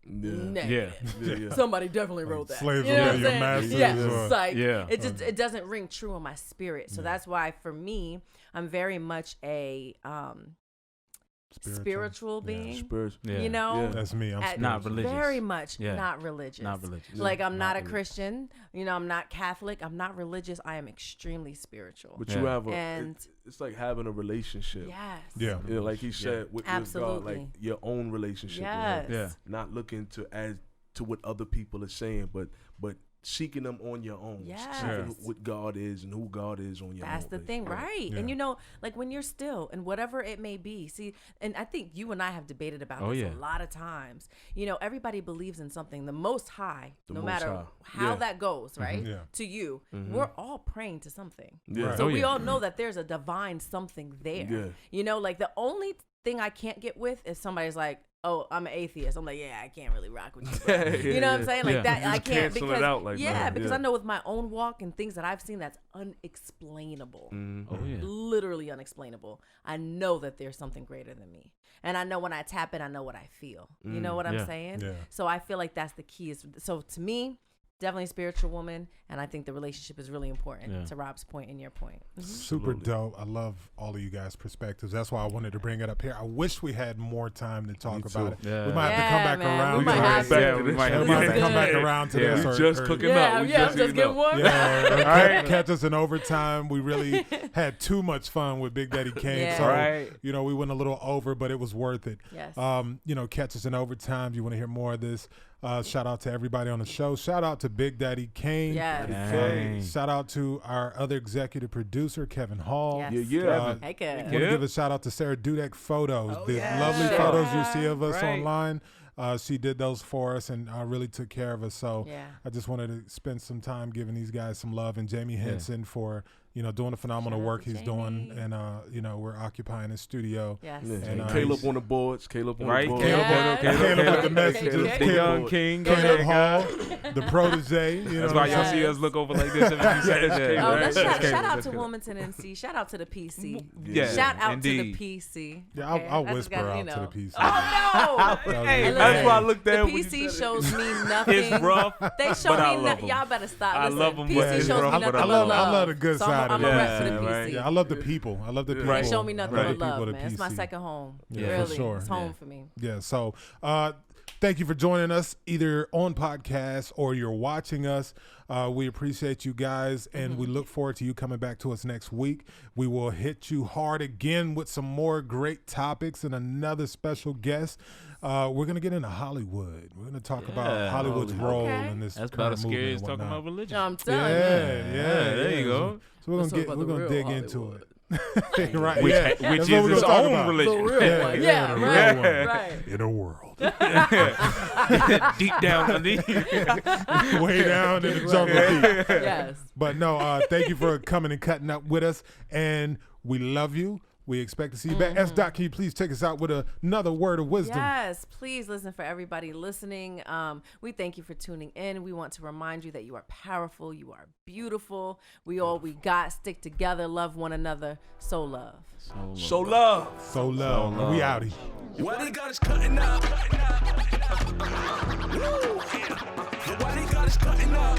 negative. Somebody definitely wrote that. Slaves you know will be your masters. It's like, it doesn't ring true in my spirit. So that's why for me, I'm very much a spiritual being. That's me. I'm not religious. Very much not religious. Not religious. Like I'm not a Christian. I'm not Catholic. I'm not religious. I am extremely spiritual. But you have it's like having a relationship. Yes. Yeah. Like he said with God, like your own relationship. Yes. Not looking to add to what other people are saying, but seeking them on your own. Seeking what God is and who God is on your own. That's the thing, right? Yeah. And like when you're still and whatever it may be. See, and I think you and I have debated about this a lot of times. Everybody believes in something. The Most High, no matter how that goes, right? To you, we're all praying to something. So we all know that there's a divine something there. Like the only thing I can't get with is somebody's like, oh, I'm an atheist. I'm like, I can't really rock with you, bro. You know what I'm saying? Like that, I can't because it out like because I know with my own walk and things that I've seen that's unexplainable. Literally unexplainable. I know that there's something greater than me, and I know when I tap it, I know what I feel. You know what I'm saying? So I feel like that's the key. So to me, definitely a spiritual woman, and I think the relationship is really important to Rob's point and your point. Super dope. I love all of you guys' perspectives. That's why I wanted to bring it up here. I wish we had more time to talk about it. We might have to come back around. We might have to come back around to this. We just cooking up. I'm just getting warm. Catch us in overtime. We really had too much fun with Big Daddy Kane. So, we went a little over, but it was worth it. Yes. Catch us in overtime. You want to hear more of this? Shout out to everybody on the show. Shout out to Big Daddy Kane. Shout out to our other executive producer, Kevin Hall. Hey, Kev. Want to give a shout out to Sarah Dudek Photos. The lovely photos you see of us online. She did those for us and really took care of us. So I just wanted to spend some time giving these guys some love, and Jamie Henson for doing the phenomenal work he's doing, and we're occupying his studio. Yes. And Caleb on the boards. Caleb on the boards. Caleb with the messages. The young king. Caleb Hall, the protege. That's why y'all see us look over like this every few seconds. Shout out to Wilmington NC. Shout out to the PC. Shout out to the PC. Yeah, I'll whisper out to the PC. Oh no! That's why I looked at the PC shows me nothing. It's rough. They show me nothing. Y'all better stop. I love them. PC shows me nothing but love. I love the good side. I'm a rep for the PC. Yeah, I love the people. I love the people. They show me nothing but love, people man. It's my second home. Yeah, really. for sure. It's home for me. Yeah, so thank you for joining us either on podcast or you're watching us. We appreciate you guys, and we look forward to you coming back to us next week. We will hit you hard again with some more great topics and another special guest. We're going to get into Hollywood. We're going to talk about Hollywood's role in this That's current about as scary as movement and talking whatnot. about religion. I'm telling you. Yeah, there you go. So we're gonna dig into it. Right, which that's is what we're its gonna talk own about. religion. The real one. Yeah, the right. real one. Right. In a world. Deep down underneath. Way down in the jungle deep. Yes. But no, thank you for coming and cutting up with us, and we love you. We expect to see you back. SDOT, can you please take us out with another word of wisdom? Yes, please listen for everybody listening. We thank you for tuning in. We want to remind you that you are powerful. You are beautiful. We got. Stick together. Love one another. So love. So love. So love. We out here. What they got is cutting up. Woo. What they got is cutting up.